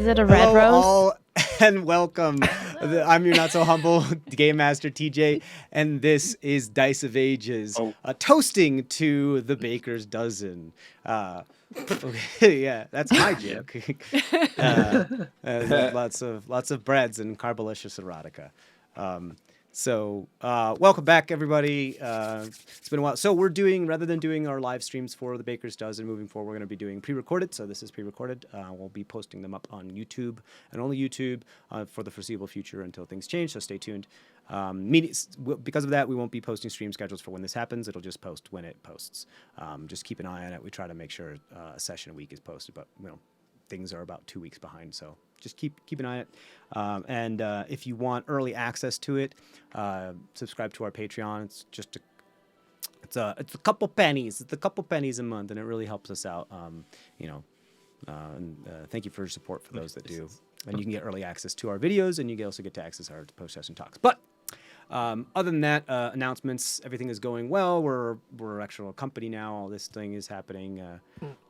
it a red Hello rose? all, and welcome. I'm your not so humble game master TJ, and this is Dice of Ages, toasting to the baker's dozen. Okay, yeah, that's my joke. Lots of breads and carbolicious erotica. Welcome back, everybody. It's been a while. So we're doing, rather than doing our live streams for the Baker's Dozen, moving forward, we're going to be doing pre-recorded. So this is pre-recorded. We'll be posting them up on YouTube and only YouTube for the foreseeable future until things change. So stay tuned. Because of that, we won't be posting stream schedules for when this happens. It'll just post when it posts. Just keep an eye on it. We try to make sure a session a week is posted, but things are about 2 weeks behind. So just keep an eye on it. If you want early access to it, subscribe to our Patreon. It's just it's a couple pennies. It's a couple pennies a month, and it really helps us out. Thank you for your support for those that do. And you can get early access to our videos, and you can also get to access our post-session talks. But other than that, announcements, everything is going well. We're actually a company now. All this thing is happening.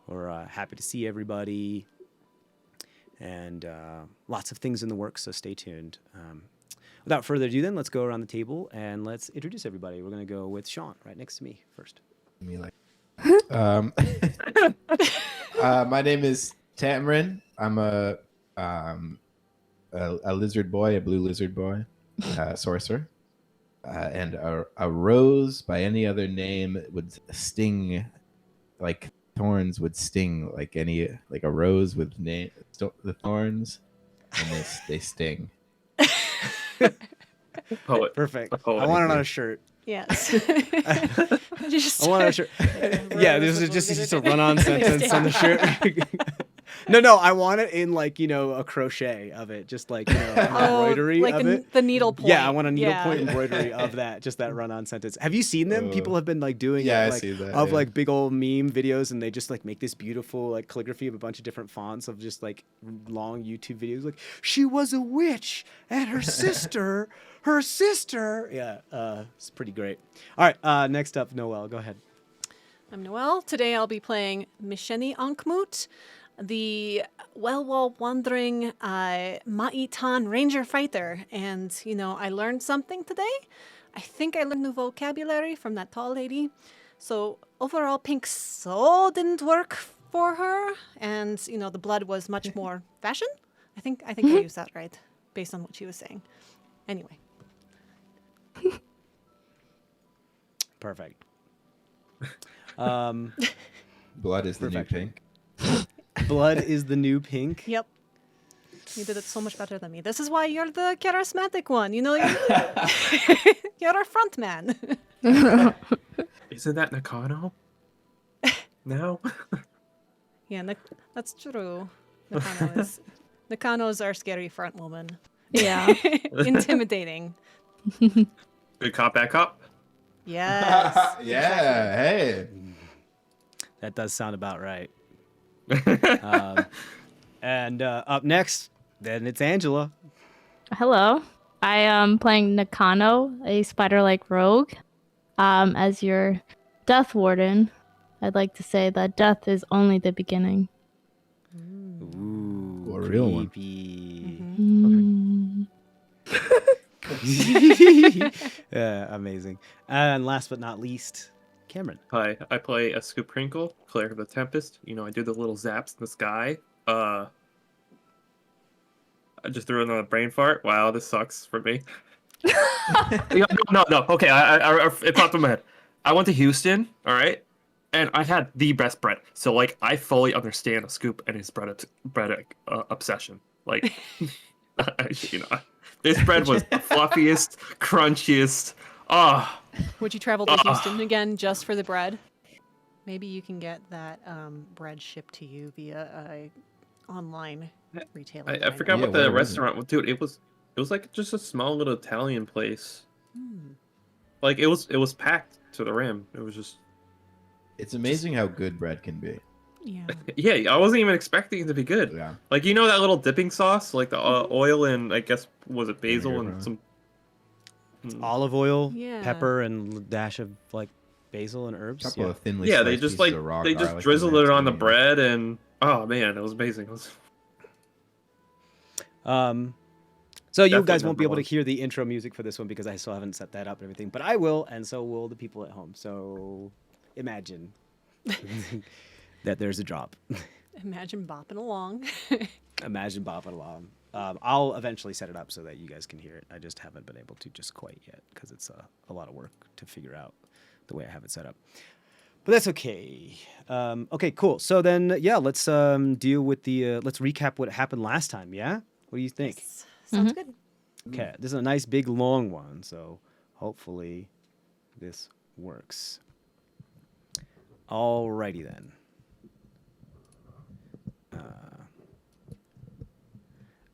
We're happy to see everybody. And lots of things in the works, so stay tuned. Without further ado, then, let's go around the table and let's introduce everybody. We're going to go with Sean, right next to me first. My name is Tamarin. I'm a lizard boy, a blue lizard boy, sorcerer. And a rose by any other name would sting like thorns would sting like a rose with the thorns, and they sting. Poet. Perfect. I want it on a shirt. Yes. I want a shirt. Yeah, this is just a run-on sentence on the shirt. No, I want it in a crochet of it, just embroidery like of it. The needle point. Yeah, I want a needle point embroidery of that, just that run-on sentence. Have you seen them? People have been doing I see that, big old meme videos, and they just make this beautiful calligraphy of a bunch of different fonts of just long YouTube videos. She was a witch, and her sister. Yeah, it's pretty great. All right, next up, Noelle, go ahead. I'm Noelle. Today I'll be playing Misheni Ankmut, the well-wandering Ma'itan ranger fighter. And, I learned something today. I think I learned new vocabulary from that tall lady. So overall, pink so didn't work for her. And, the blood was much more fashion. I think I used that right, based on what she was saying. Anyway. Perfect. Blood is the new pink. Blood is the new pink. Yep. You did it so much better than me. This is why you're the charismatic one. You're our front man. Isn't that Nakano? No? Yeah, that's true. Nakano's our scary front woman. Yeah. Intimidating. Good cop, bad cop? Yes. Yeah, hey. That does sound about right. And up next, then it's Angela. Hello. I am playing Nakano, a spider-like rogue. As your death warden, I'd like to say that death is only the beginning. Ooh, a real one. Amazing. And last but not least, Cameron. Hi, I play a Scoop Crinkle, Cleric of the Tempest. I do the little zaps in the sky. I just threw another brain fart. Wow, this sucks for me. No. Okay, it popped in my head. I went to Houston, all right, and I had the best bread. So I fully understand a Scoop and his bread obsession. This bread was the fluffiest, crunchiest. Would you travel to Houston again just for the bread? Maybe you can get that bread shipped to you via online retailer. I forgot what the restaurant was. Dude, it was just a small little Italian place. It was packed to the rim. It was just. It's amazing how good bread can be. Yeah. Yeah, I wasn't even expecting it to be good. Yeah. That little dipping sauce, the oil and I guess was it basil and some olive oil, Yeah. pepper, and a dash of basil and herbs. Couple of thinly yeah, sliced they just pieces of raw they just garlic drizzled in there it on too, the bread and oh man, it was amazing. So you Definitely guys won't be number able to one. hear the intro music for this one because I still haven't set that up and everything, but I will, and so will the people at home. So imagine that there's a drop. Imagine bopping along. Imagine bopping along. I'll eventually set it up so that you guys can hear it. I just haven't been able to just quite yet because it's a lot of work to figure out the way I have it set up. But that's okay. Okay, cool. So then, yeah, let's deal with the. Let's recap what happened last time. Yeah, what do you think? Sounds good. Okay, this is a nice big long one, so hopefully this works. Alrighty then.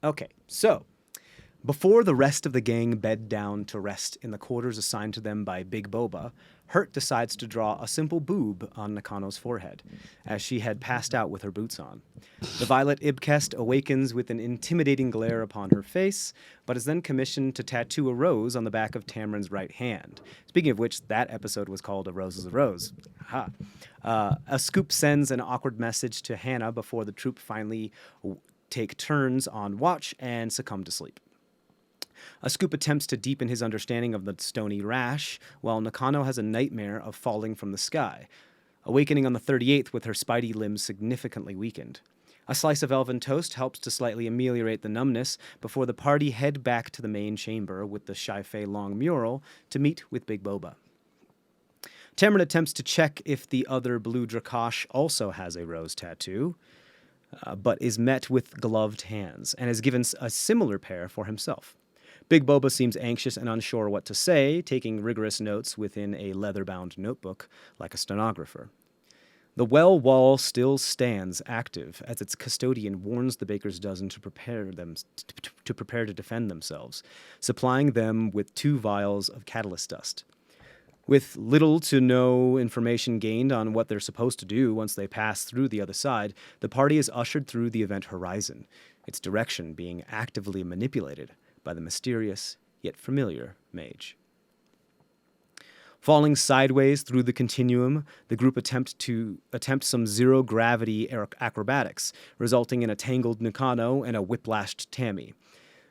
Okay, so before the rest of the gang bed down to rest in the quarters assigned to them by Big Boba, Hurt decides to draw a simple boob on Nakano's forehead, as she had passed out with her boots on. The Violet Ibkest awakens with an intimidating glare upon her face, but is then commissioned to tattoo a rose on the back of Tamrin's right hand. Speaking of which, that episode was called A Rose is a Rose. Aha. A Scoop sends an awkward message to Hannah before the troop finally take turns on watch and succumb to sleep. A Scoop attempts to deepen his understanding of the stony rash, while Nakano has a nightmare of falling from the sky, awakening on the 38th with her spidey limbs significantly weakened. A slice of elven toast helps to slightly ameliorate the numbness before the party head back to the main chamber with the Shai-Fei Long mural to meet with Big Boba. Tamrin attempts to check if the other Blue Dracosh also has a rose tattoo, but is met with gloved hands and is given a similar pair for himself. Big Boba seems anxious and unsure what to say, taking rigorous notes within a leather-bound notebook like a stenographer. The well wall still stands active as its custodian warns the baker's dozen to prepare to defend themselves, supplying them with 2 vials of catalyst dust. With little to no information gained on what they're supposed to do once they pass through the other side, the party is ushered through the event horizon, its direction being actively manipulated by the mysterious yet familiar mage. Falling sideways through the continuum, the group attempt some zero-gravity acrobatics, resulting in a tangled Nakano and a whiplashed Tammy.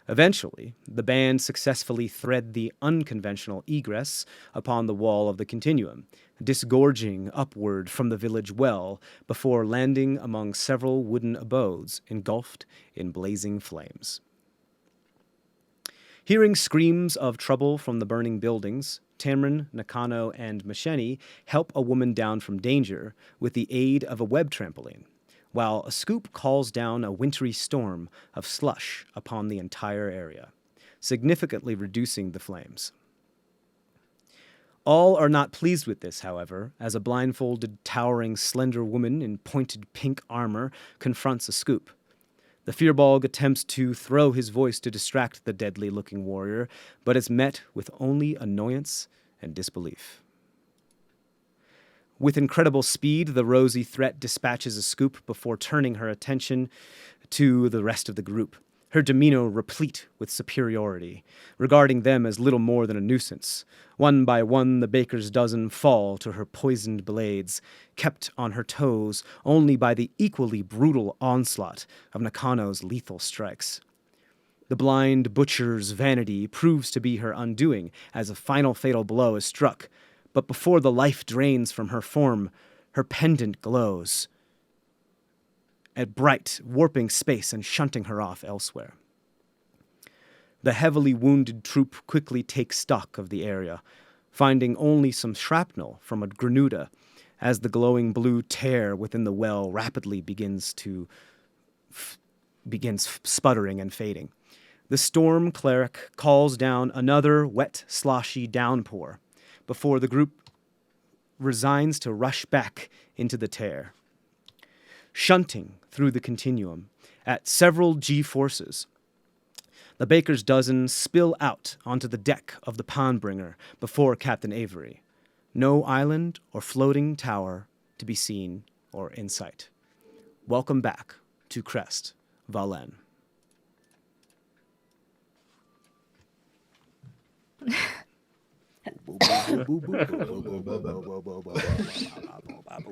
Eventually, the band successfully thread the unconventional egress upon the wall of the continuum, disgorging upward from the village well before landing among several wooden abodes engulfed in blazing flames. Hearing screams of trouble from the burning buildings, Tamrin, Nakano, and Misheni help a woman down from danger with the aid of a web trampoline, while a Scoop calls down a wintry storm of slush upon the entire area, significantly reducing the flames. All are not pleased with this, however, as a blindfolded, towering, slender woman in pointed pink armor confronts a Scoop. The Fearbog attempts to throw his voice to distract the deadly-looking warrior, but is met with only annoyance and disbelief. With incredible speed, the rosy threat dispatches a Scoop before turning her attention to the rest of the group, her demeanor replete with superiority, regarding them as little more than a nuisance. One by one, the baker's dozen fall to her poisoned blades, kept on her toes only by the equally brutal onslaught of Nakano's lethal strikes. The blind butcher's vanity proves to be her undoing as a final fatal blow is struck, but before the life drains from her form, her pendant glows at bright, warping space and shunting her off elsewhere. The heavily wounded troop quickly takes stock of the area, finding only some shrapnel from a Granuda as the glowing blue tear within the well rapidly begins sputtering and fading. The storm cleric calls down another wet, sloshy downpour before the group resigns to rush back into the tear. Shunting through the continuum at several G-forces, the baker's dozen spill out onto the deck of the Pawnbringer before Captain Avery. No island or floating tower to be seen or in sight. Welcome back to CrestVahllen. It's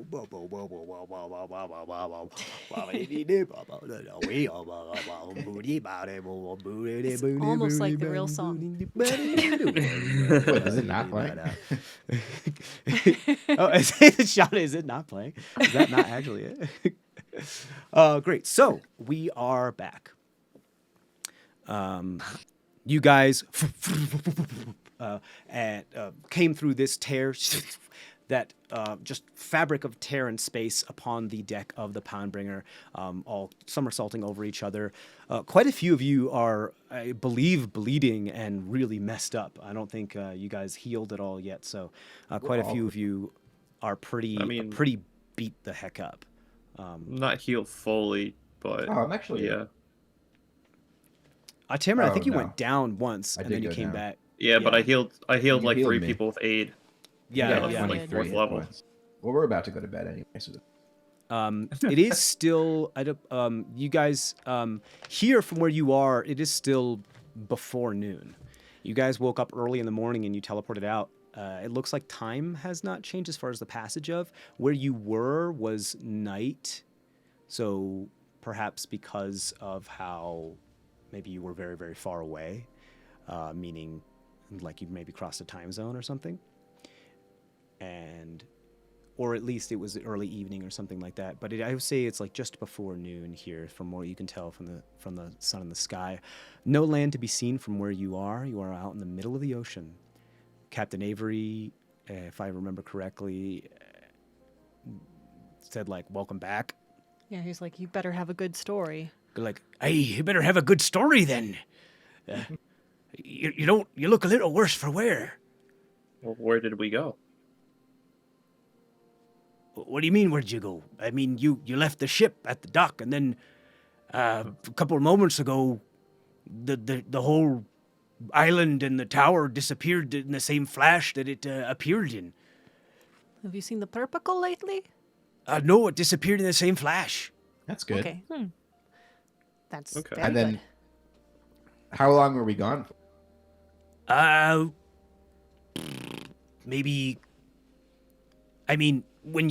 almost like the real song. Wait, is it not playing? Shauna, is it not playing? Is that not actually it? Great. So we are back. You guys came through this tear, that just fabric of tear and space upon the deck of the Poundbringer, all somersaulting over each other. Quite a few of you are, I believe, bleeding and really messed up. I don't think you guys healed at all yet, so quite a few of you are pretty beat the heck up. Not healed fully, but Oh, I'm actually. yeah. Tamara, I think you no. went down once I and then did you go came down. back. Yeah, but I healed You like healed 3 me. people with aid. Yeah, Yeah, like yeah. 23 Fourth hit level. points. Well, we're about to go to bed anyway. So It is still, you guys, here from where you are, it is still before noon. You guys woke up early in the morning and you teleported out. It looks like time has not changed as far as the passage of. Where you were was night. So perhaps because of how maybe you were very, very far away, meaning like you maybe crossed a time zone or something. Or at least it was early evening or something like that. But I would say it's like just before noon here, from what you can tell from the sun in the sky. No land to be seen from where you are. You are out in the middle of the ocean. Captain Avery, if I remember correctly, said like, "Welcome back." Yeah, he's like, you better have a good story. Like, "Hey, you better have a good story then. You look a little worse for wear." Well, where did we go? What do you mean, where'd you go? I mean, you left the ship at the dock, and then a couple of moments ago, the whole island and the tower disappeared in the same flash that it appeared in. Have you seen the Purpicle lately? No, it disappeared in the same flash. that's good. Okay. That's Okay. very And then, good. how long were we gone for? Maybe. I mean,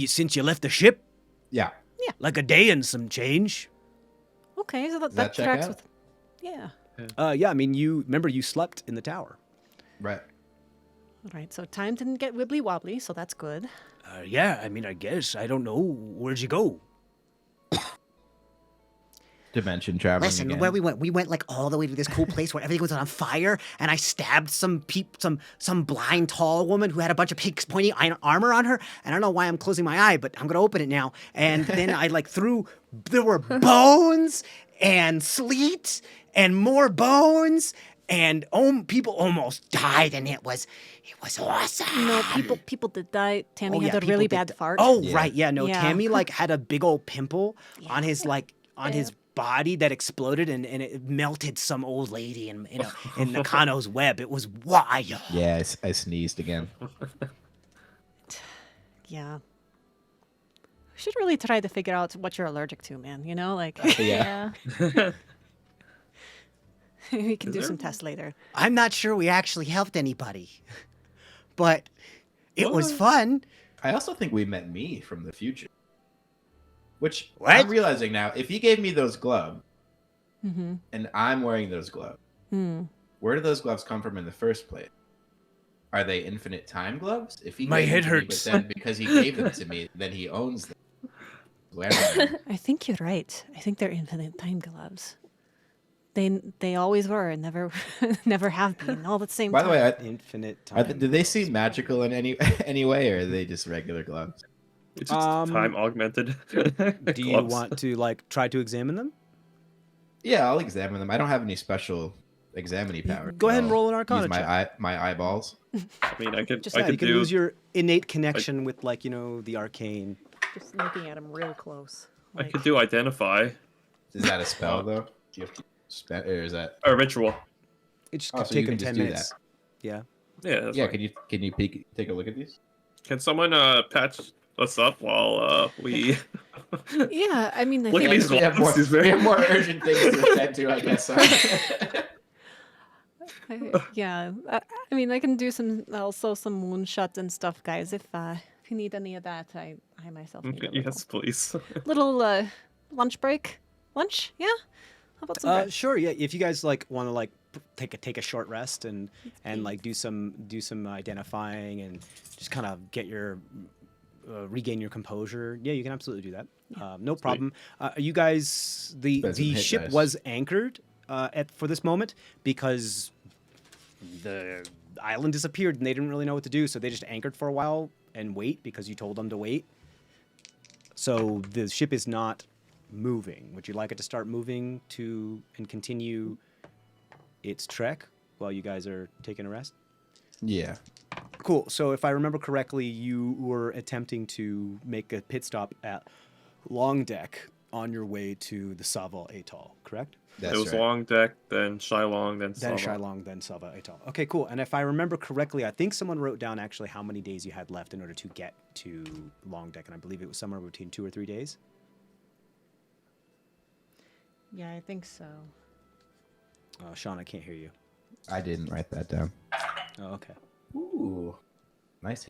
since you left the ship, Yeah. like a day and some change. Okay, so Does that that check tracks out? with. Yeah. Yeah, I mean, you slept in the tower. Right. All right, so time didn't get wibbly wobbly, so that's good. Yeah, I mean, I guess. I don't know. Where'd you go? Dimension traveling Listen, again. where we went like all the way to this cool place where everything was on fire, and I stabbed some blind tall woman who had a bunch of pink pointy iron armor on her, and I don't know why I'm closing my eye, but I'm gonna open it now. And then I there were bones and sleet and more bones, and people almost died, and it was awesome. No, people did die. Tammy Oh, had yeah, a really people did bad fart. Oh, Yeah. right, yeah, no, Yeah. Tammy had a big old pimple on his his body that exploded, and it melted some old lady in Nakano's web. It was wild. Yeah, I sneezed again. Yeah. We should really try to figure out what you're allergic to, man. You know, like Yeah. we can do some tests later. I'm not sure we actually helped anybody, but it was fun. I also think we met me from the future. Which What? I'm realizing now, if he gave me those gloves, Mm-hmm. and I'm wearing those gloves, where did those gloves come from in the first place? Are they infinite time gloves? If he My gave them head to me, hurts. but then because he gave them to me, then he owns them. Wearing them. I think you're right. I think they're infinite time gloves. They always were and never have been. All at the same By time. the way, Infinite time. do they seem magical in any way, or are they just regular gloves? It's just time augmented. Do you want to try to examine them? Yeah, I'll examine them. I don't have any special examining power. Go ahead and so roll an I'll Arcana use check. my eyeballs. I mean, I could. Just I you could can do. lose your innate connection with the arcane. Just looking at him real close. I could do identify Is that a spell though? Do you have to spend, or is that? a ritual. It just Oh, could so take you them can 10 just do minutes. that. Yeah. Yeah. That's Yeah, fine. can you take a look at these? Can someone patch us up while we Yeah, I mean, I look at think these we have more, gloves? we have more urgent things to attend to, I guess. yeah. I mean, I can do some wound shots and stuff, guys. If If you need any of that, I myself need a Yes, please. little lunch break. Lunch? Yeah. How about some bread? Sure. Yeah. If you guys like want to like take a short rest and like do some identifying and just kind of get your regain your composure, yeah, you can absolutely do that. No problem. You guys, the Spend some hit ship dice. was anchored for this moment because the island disappeared and they didn't really know what to do, so they just anchored for a while and wait because you told them to wait. So the ship is not moving. Would you like it to start moving and continue its trek while you guys are taking a rest? Yeah. Cool. So if I remember correctly, you were attempting to make a pit stop at Long Deck on your way to the Sava Atoll, correct? That's It was right. Long Deck, then Shylong, then Then Sava. Shylong, then Sava Atoll. Okay, cool. And if I remember correctly, I think someone wrote down actually how many days you had left in order to get to Long Deck, and I believe it was somewhere between 2 or 3 days. Yeah, I think so. Sean, I can't hear you. I didn't write that down. Oh, okay. Ooh. Nice.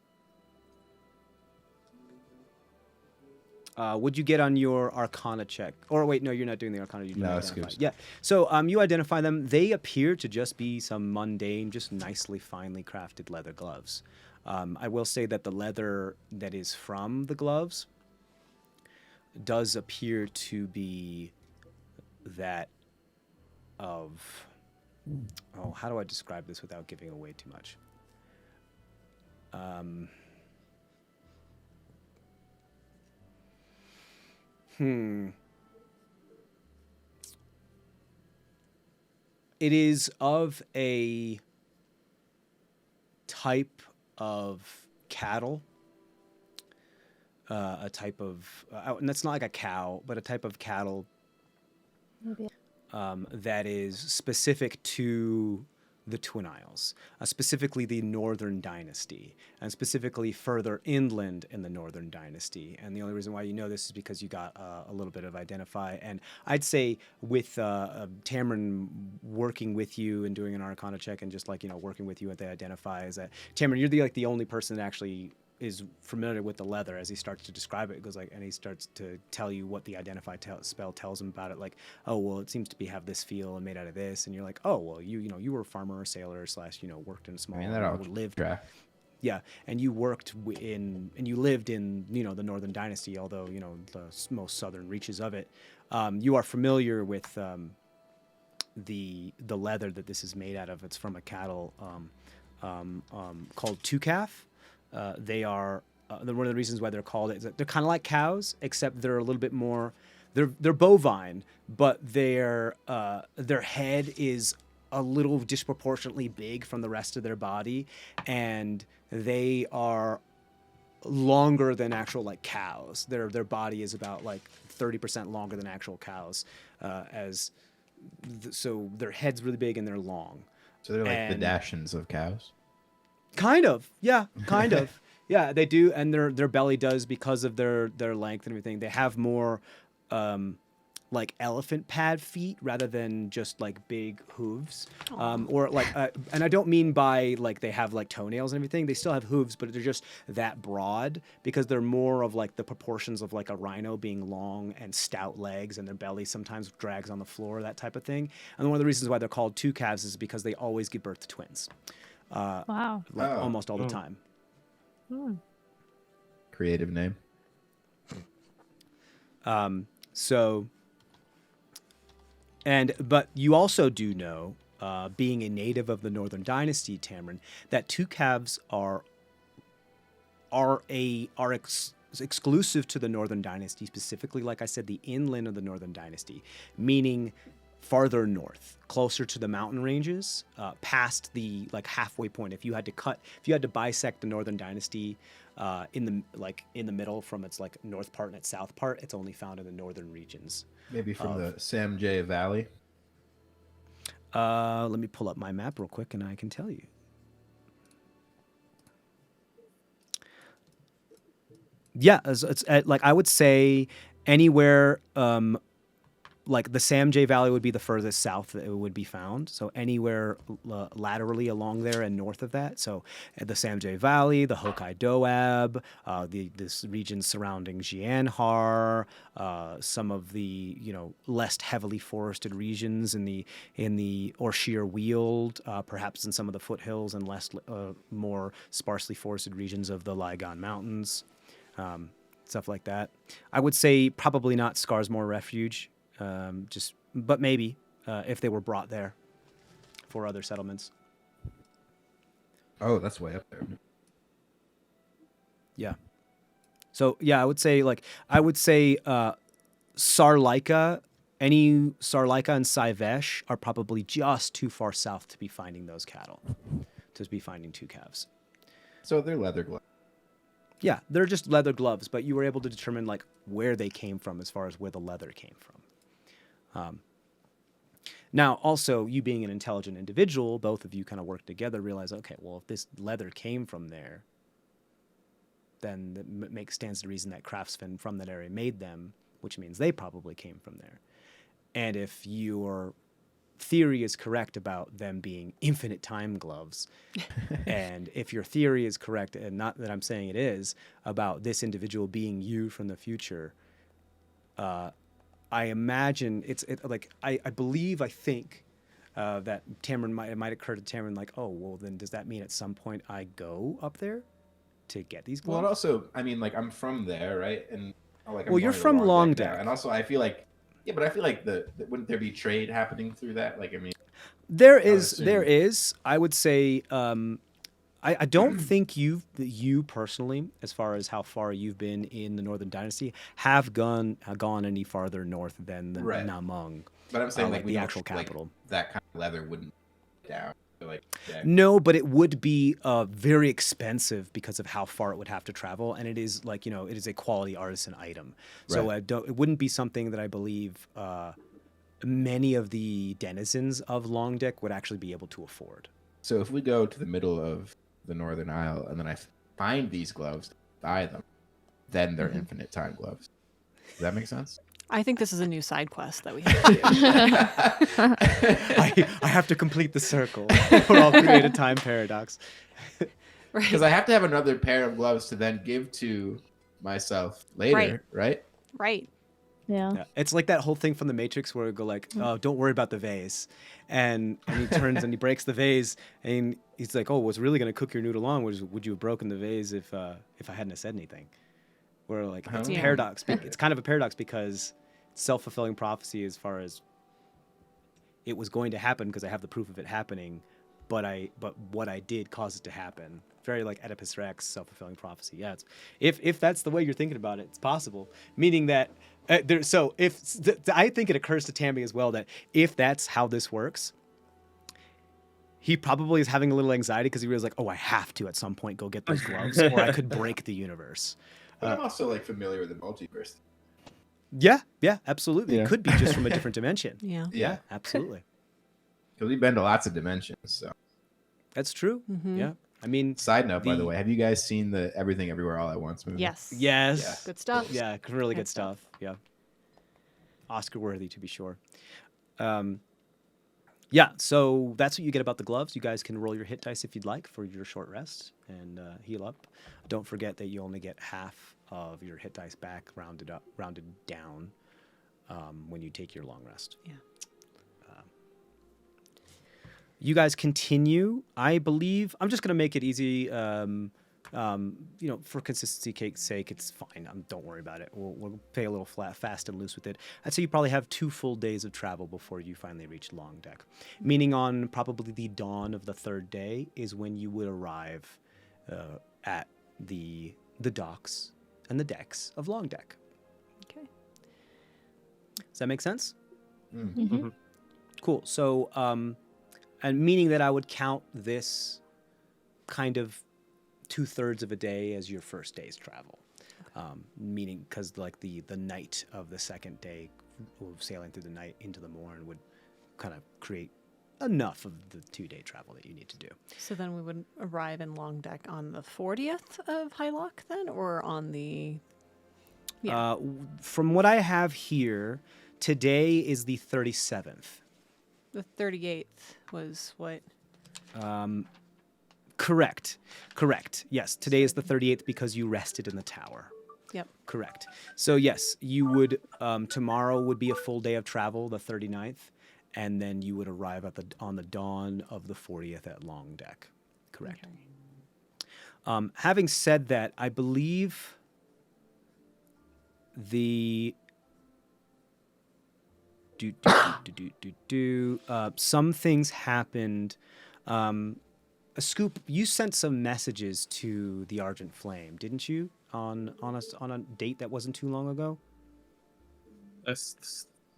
Would you get on your Arcana check? Or wait, no, you're not doing the Arcana. You're doing No, identify. scoops. Yeah. So you identify them. They appear to just be some mundane, just nicely, finely crafted leather gloves. I will say that the leather that is from the gloves does appear to be that of... Oh, how do I describe this without giving away too much? It is of a type of cattle, a type of, and that's not like a cow, but a type of cattle that is specific to the Twin Isles, specifically the Northern Dynasty, and specifically further inland in the Northern Dynasty. And the only reason why you know this is because you got a little bit of identify. And I'd say with Tamron working with you and doing an Arcana check and just like, working with you at the identify, is that Tamron, you're the only person that actually is familiar with the leather. As he starts to describe it, it goes like, and he starts to tell you what the identify spell tells him about it. Like, oh, well, it seems to have this feel and made out of this. And you're like, oh, well, you were a farmer or sailor / worked in a small, that all lived. track. Yeah, and you worked and you lived in, the Northern Dynasty, although, the most southern reaches of it. You are familiar with the leather that this is made out of. It's from a cattle called Tukaf. They are one of the reasons why they're called it is that they're kind of like cows, except they're a little bit more. They're bovine, but their head is a little disproportionately big from the rest of their body, and they are longer than actual like cows. Their body is about like 30% longer than actual cows, so their head's really big and they're long. So they're like And- the Dachshunds of cows. Kind of, yeah, kind of, yeah. They do, and their belly does because of their length and everything. They have more like elephant pad feet rather than just like big hooves, or like. And I don't mean by like they have like toenails and everything. They still have hooves, but they're just that broad because they're more of like the proportions of like a rhino being long and stout legs, and their belly sometimes drags on the floor, that type of thing. And one of the reasons why they're called two calves is because they always give birth to twins. Wow. Like Oh. almost all the time. Creative name. But you also do know, being a native of the Northern Dynasty, Tamron, that two calves are exclusive to the Northern Dynasty, specifically, like I said, the inland of the Northern Dynasty, meaning farther north, closer to the mountain ranges, past the like halfway point. If you had to bisect the Northern Dynasty in the middle from its like north part and its south part, it's only found in the northern regions. Maybe from the Sam J Valley. Let me pull up my map real quick and I can tell you. Yeah, it's like I would say anywhere like the Samjay Valley would be the furthest south that it would be found. So anywhere laterally along there and north of that. So the Samjay Valley, the Hokkaido this region surrounding Jianhar, some of the less heavily forested regions in the Orshir Weald, perhaps in some of the foothills and less more sparsely forested regions of the Ligon Mountains. Stuff like that. I would say probably not Scarsmore Refuge, but maybe if they were brought there for other settlements. Oh, that's way up there. Yeah. So yeah, I would say Sarlaika, any Sarlaika and Saivesh are probably just too far south to be finding those cattle, to be finding two calves. So they're leather gloves. Yeah, they're just leather gloves, but you were able to determine like where they came from as far as where the leather came from. Now, also, you being an intelligent individual, both of you kind of work together, realize, okay, well, if this leather came from there, then it stands to reason that craftsmen from that area made them, which means they probably came from there. And if your theory is correct about them being infinite time gloves, and if your theory is correct, and not that I'm saying it is, about this individual being you from the future, I imagine I think that Tamron might occur to Tamron like, oh, well, then does that mean at some point I go up there to get these gloves? Well, and also, I mean, like, I'm from there, right? And like, well, you're from Long Deck, and also I feel like, yeah, but I feel like wouldn't there be trade happening through that? Like, I mean, there is. I would say, I don't think you personally, as far as how far you've been in the Northern Dynasty, have gone any farther north than the Namung. But I'm saying like the actual capital. Like, that kind of leather wouldn't down. Like, yeah. No, but it would be very expensive because of how far it would have to travel, and it is like it is a quality artisan item. So it wouldn't be something that I believe many of the denizens of Long Deck would actually be able to afford. So if we go to the middle of the Northern Isle and then I find these gloves, buy them, then they're infinite time gloves. Does that make sense? I think this is a new side quest that we have to do. I have to complete the circle, or I'll create a time paradox. Because I have to have another pair of gloves to then give to myself later, right? Right. Yeah. It's like that whole thing from the Matrix where we go like, oh, don't worry about the vase. And he turns and he breaks the vase and he's like, oh, what's really going to cook your noodle on would you have broken the vase if I hadn't have said anything? Where like it's a paradox. It's kind of a paradox because self-fulfilling prophecy as far as it was going to happen because I have the proof of it happening, but what I did caused it to happen. Very like Oedipus Rex, self-fulfilling prophecy. Yeah, if that's the way you're thinking about it, it's possible. Meaning that I think it occurs to Tammy as well that if that's how this works, he probably is having a little anxiety because he realizes like, oh, I have to at some point go get those gloves, or I could break the universe. But I'm also like familiar with the multiverse. Yeah, absolutely. Yeah. It could be just from a different dimension. Yeah. Absolutely. Because we've been to lots of dimensions. So That's true. Mm-hmm. Yeah. I mean, side note, by the way, have you guys seen the Everything Everywhere All at Once movie? Yes. yes. Good stuff. Yeah, really good stuff. Yeah. Oscar worthy to be sure. Yeah, so that's what you get about the gloves. You guys can roll your hit dice if you'd like for your short rest and heal up. Don't forget that you only get half of your hit dice back, rounded down, when you take your long rest. Yeah. You guys continue. I believe I'm just gonna make it easy. For consistency's sake, it's fine. Don't worry about it. We'll play a little fast and loose with it. I'd say you probably have 2 full days of travel before you finally reach Long Deck. Meaning on probably the dawn of the 3rd day is when you would arrive at the docks and the decks of Long Deck. Okay. Does that make sense? Mm-hmm. Cool. So, and meaning that I would count this kind of 2/3 of a day as your first day's travel. Meaning because like the night of the 2nd day of sailing through the night into the morn would kind of create enough of the 2-day travel that you need to do. So then we would arrive in Long Deck on the 40th of Hylock then, or on the... From what I have here, Today is the 37th. The 38th was what? Correct. Yes, today is the 38th because you rested in the tower. Yep. Correct. So yes, you would. Tomorrow would be a full day of travel, the 39th, and then you would arrive on the dawn of the 40th at Long Deck. Correct. Okay. Having said that, I believe the some things happened. A scoop. You sent some messages to the Argent Flame, didn't you? On a date that wasn't too long ago.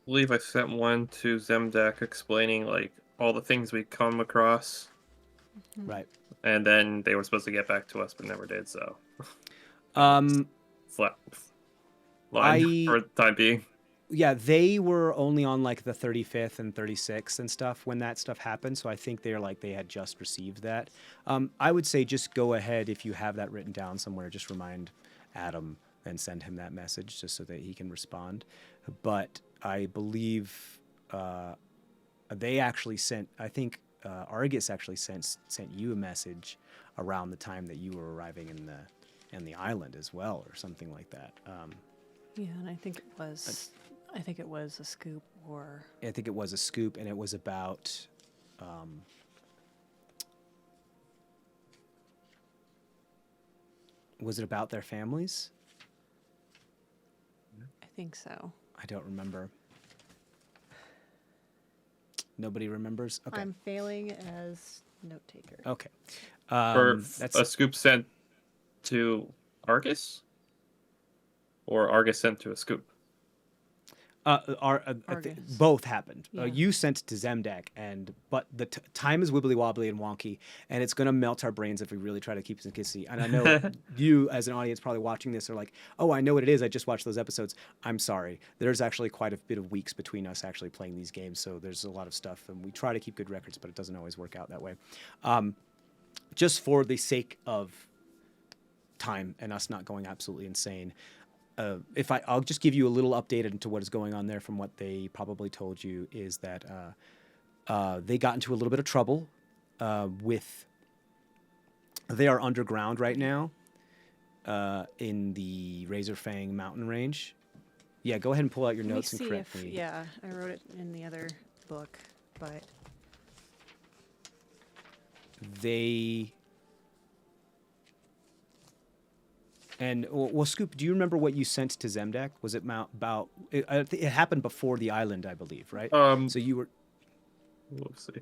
Believe I sent one to Zemdak explaining like all the things we come across, Right. and then they were supposed to get back to us, but never did. So, flat line for the time being. Yeah, they were only on like the 35th and 36th and stuff when that stuff happened. So I think they had just received that. I would say just go ahead if you have that written down somewhere. Just remind Adam and send him that message just so that he can respond. But I believe they actually sent. I think Argus actually sent you a message around the time that you were arriving in the island as well, or something like that. Yeah, and I think it was a scoop or. I think it was a scoop, and it was about. Was it about their families? I think so. I don't remember. Nobody remembers? Okay. I'm failing as note taker. Okay. Or That's a scoop sent to Argus, or Argus sent to a scoop. Argus. Both happened. Yeah. You sent to Zemdak, but the time is wibbly wobbly and wonky, and it's gonna melt our brains if we really try to keep it kissy. And I know you, as an audience, probably watching this, are like, "Oh, I know what it is. I just watched those episodes." I'm sorry. There's actually quite a bit of weeks between us actually playing these games, so there's a lot of stuff, and we try to keep good records, but it doesn't always work out that way. Just for the sake of time and us not going absolutely insane. I'll just give you a little update into what is going on there from what they probably told you is that they got into a little bit of trouble they are underground right now in the Razorfang mountain range. Yeah, go ahead and pull out your notes and correct me. Yeah, I wrote it in the other book, but They... And, well, Scoop, do you remember what you sent to Zemdak? Was it about... It happened before the island, I believe, right? So you were... Let's see.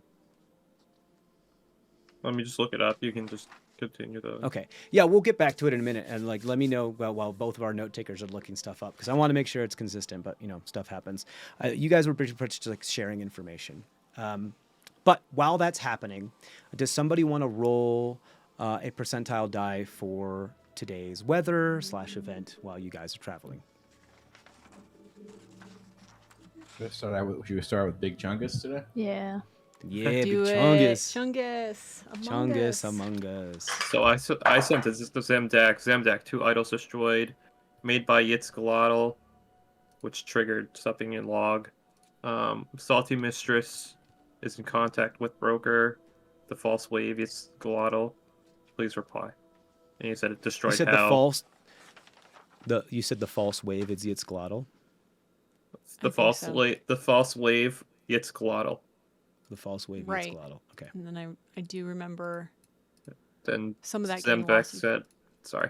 Let me just look it up. You can just continue the... Okay. Yeah, we'll get back to it in a minute. And, let me know while both of our note takers are looking stuff up. Because I want to make sure it's consistent, but, stuff happens. You guys were pretty much sharing information. But while that's happening, does somebody want to roll a percentile die for today's weather/event while you guys are traveling? Should we start with Big Chungus today? Yeah. Yeah, Big do it. Chungus. Chungus. Among Us. So I sent this to Zemdak. Zemdak, 2 idols destroyed, made by Yitzgalotl, which triggered something in log. Salty Mistress is in contact with Broker. The false wave Yitzgalotl. Please reply. And you said it destroyed You said Hal. You said the false wave is Yitzgalotl. The false wave Yitzgalotl. The false wave Right. Yitzgalotl. Okay. And then I do remember Then some of that getting Zemdak lost. said, sorry.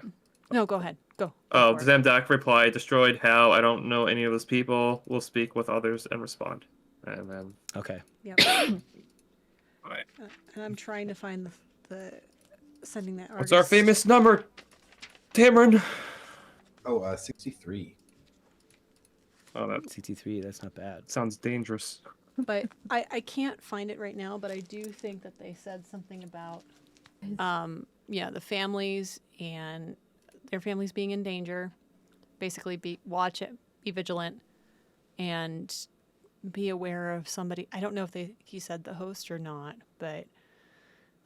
No, go ahead. Go. Oh, for it. Zemdak replied, destroyed Hal. I don't know any of those people. We'll speak with others and respond. And then... Okay. Yep. Alright. And I'm trying to find the sending that. What's our famous number, Tamron? Oh, 63. Oh, that CT3, that's not bad. sounds dangerous. But I can't find it right now. But I do think that they said something about, the families and their families being in danger. Basically, watch it, be vigilant, and be aware of somebody. I don't know if he said the host or not, but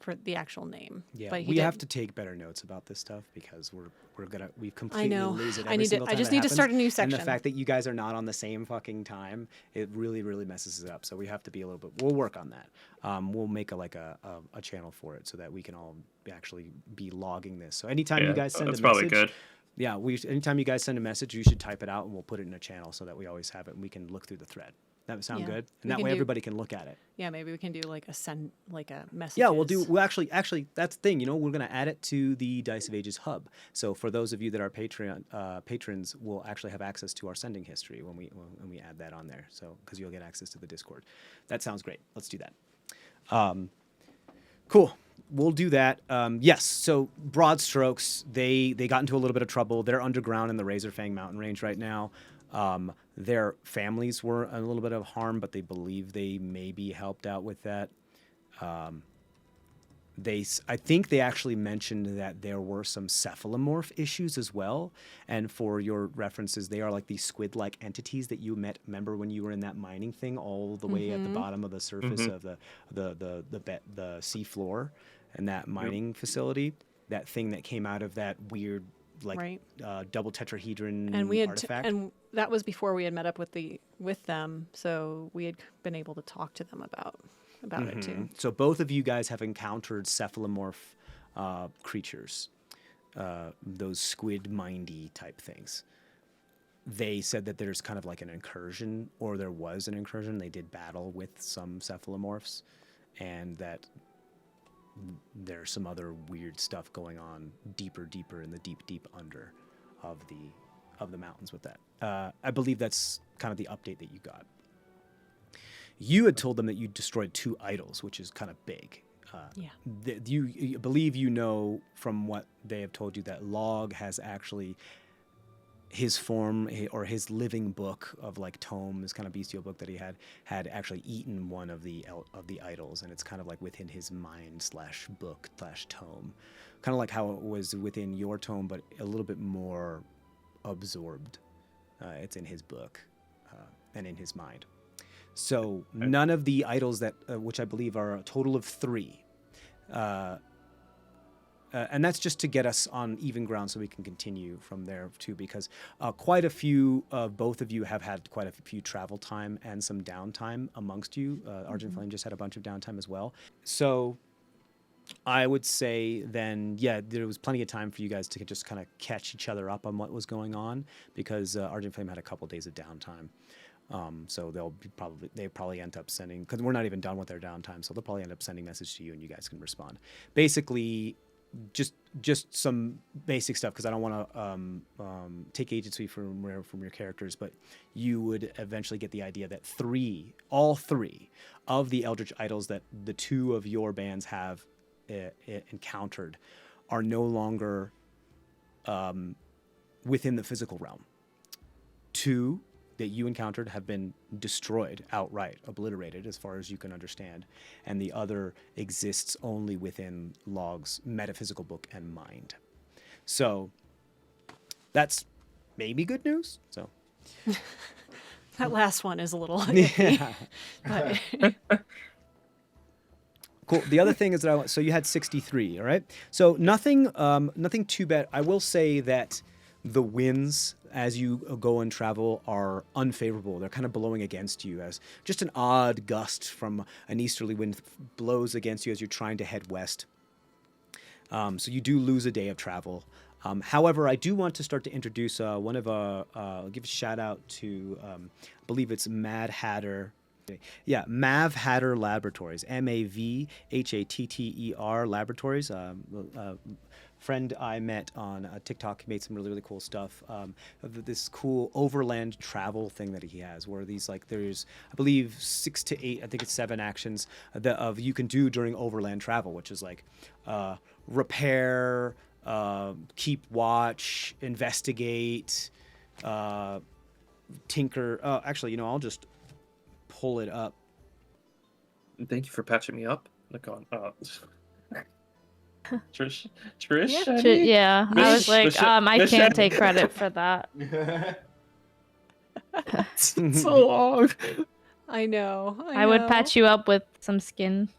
for the actual name. Yeah, but we have to take better notes about this stuff because we've completely know. lose it I every need to- single I time just it need to happens. start a new And section. the fact that you guys are not on the same fucking time, it really, really messes it up. So we have to be a little bit. We'll work on that. We'll make a channel for it so that we can all actually be logging this. So anytime you guys send a that's message, probably good. yeah, anytime you guys send a message, you should type it out and we'll put it in a channel so that we always have it and we can look through the thread. That would sound Yeah, good, we and that can way do- everybody can look at it. Yeah, maybe we can do like a message. Yeah, we'll actually that's the thing, we're going to add it to the Dice of Ages hub. So for those of you that are Patreon patrons, will actually have access to our sending history when we add that on there. So because you'll get access to the Discord. That sounds great. Let's do that. Cool. We'll do that. Yes. So broad strokes, they got into a little bit of trouble. They're underground in the Razorfang mountain range right now. Their families were a little bit of harm, but they believe they maybe helped out with that. I think they actually mentioned that there were some cephalomorph issues as well. And for your references, they are like these squid-like entities that you remember when you were in that mining thing, all the way at the bottom of the surface of the sea floor, and that mining facility. That thing that came out of that weird double tetrahedron and we had artifact. and that was before we had met up with them, so we had been able to talk to them about it too. So both of you guys have encountered cephalomorph creatures, those squid mindy type things. They said that there's kind of like an incursion, or there was an incursion. They did battle with some cephalomorphs, and that there's some other weird stuff going on deeper in the deep under of the mountains with that. I believe that's kind of the update that you got. You had told them that you destroyed 2 idols, which is kind of big. Yeah. You believe from what they have told you that Log has actually his form or his living book of like tome, this kind of bestial book that he had actually eaten one of the idols, and it's kind of like within his mind / book / tome, kind of like how it was within your tome, but a little bit more absorbed. It's in his book and in his mind. So none of the idols that, which I believe are a total of 3, and that's just to get us on even ground so we can continue from there too, because quite a few of both of you have had quite a few travel time and some downtime amongst you. Argent Flame just had a bunch of downtime as well. So I would say then, yeah, there was plenty of time for you guys to just kind of catch each other up on what was going on, because Argent Flame had a couple days of downtime. So they probably end up sending, because we're not even done with their downtime, so they'll probably end up sending a message to you and you guys can respond. Basically, just some basic stuff, because I don't want to take agency from your characters, but you would eventually get the idea that all three of the Eldritch idols that the 2 of your bands have encountered are no longer within the physical realm. 2 that you encountered have been destroyed outright, obliterated as far as you can understand, and the other exists only within Log's metaphysical book and mind. So that's maybe good news. So That last one is a little iffy, but cool. The other thing is that so you had 63, all right? So nothing too bad. I will say that the winds as you go and travel are unfavorable. They're kind of blowing against you, as just an odd gust from an easterly wind blows against you as you're trying to head west. So you do lose a day of travel. However, I do want to start to introduce one of I'll give a shout out to, I believe it's Mad Hatter. Yeah, Mav Hatter Laboratories, MAVHATTER Laboratories. Friend I met on TikTok made some really, really cool stuff. This cool overland travel thing that he has, where these there's, I believe, 6 to 8, I think it's 7 actions that you can do during overland travel, which is like repair, keep watch, investigate, tinker. Actually, I'll just pull it up. Thank you for patching me up. Look on. Trish. Yeah, I was like, I can't take credit for that. So long. I know. I would patch you up with some skin.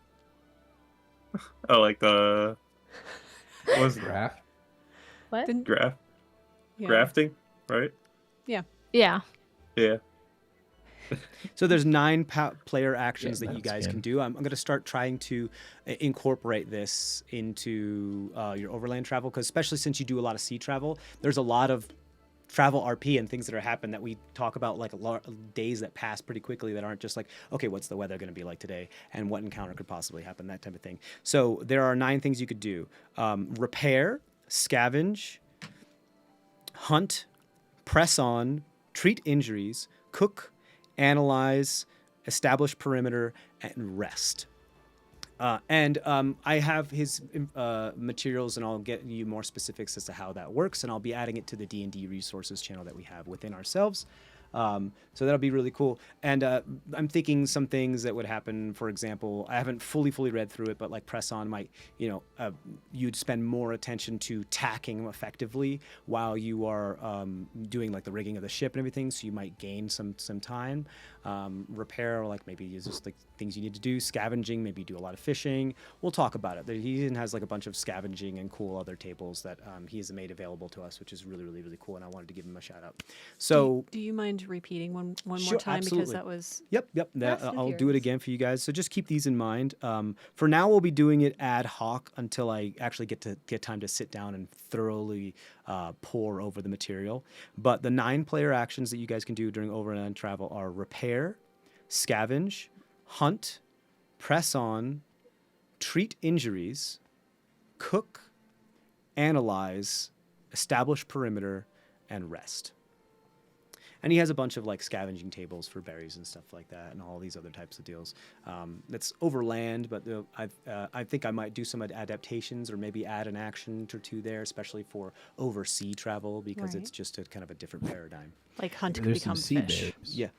Oh, like the what was it? Graph. What? Didn't- Graph yeah. grafting, right? Yeah. Yeah. So there's 9 player actions Yeah, that you that's guys can good. do. I'm going to start trying to incorporate this into your overland travel, because especially since you do a lot of sea travel, there's a lot of travel RP and things that are happening that we talk about, like days that pass pretty quickly that aren't just like, okay, what's the weather going to be like today and what encounter could possibly happen, that type of thing. So there are 9 things you could do. Repair, scavenge, hunt, press on, treat injuries, cook, analyze, establish perimeter, and rest. I have his materials, and I'll get you more specifics as to how that works, and I'll be adding it to the D&D resources channel that we have within ourselves. So that'll be really cool. And I'm thinking some things that would happen. For example, I haven't fully read through it, but like press on might, you'd spend more attention to tacking effectively while you are doing like the rigging of the ship and everything. So you might gain some time. Repair, like maybe it's just like things you need to do. Scavenging, maybe do a lot of fishing. We'll talk about it. He even has like a bunch of scavenging and cool other tables that he has made available to us, which is really cool. And I wanted to give him a shout out. So do you mind repeating one more Sure, time, because absolutely. that was Yep. Fast and I'll do it Furious. again for you guys. So just keep these in mind. For now, we'll be doing it ad hoc until I actually get time to sit down and thoroughly pore over the material. But the 9 player actions that you guys can do during overland travel are repair, scavenge, hunt, press on, treat injuries, cook, analyze, establish perimeter, and rest. And he has a bunch of like scavenging tables for berries and stuff like that, and all these other types of deals. That's overland, but I think I might do some adaptations, or maybe add an action or 2 there, especially for oversea travel, because it's Right. just a kind of a different paradigm. like hunt could There's some become sea fish. bears. Yeah.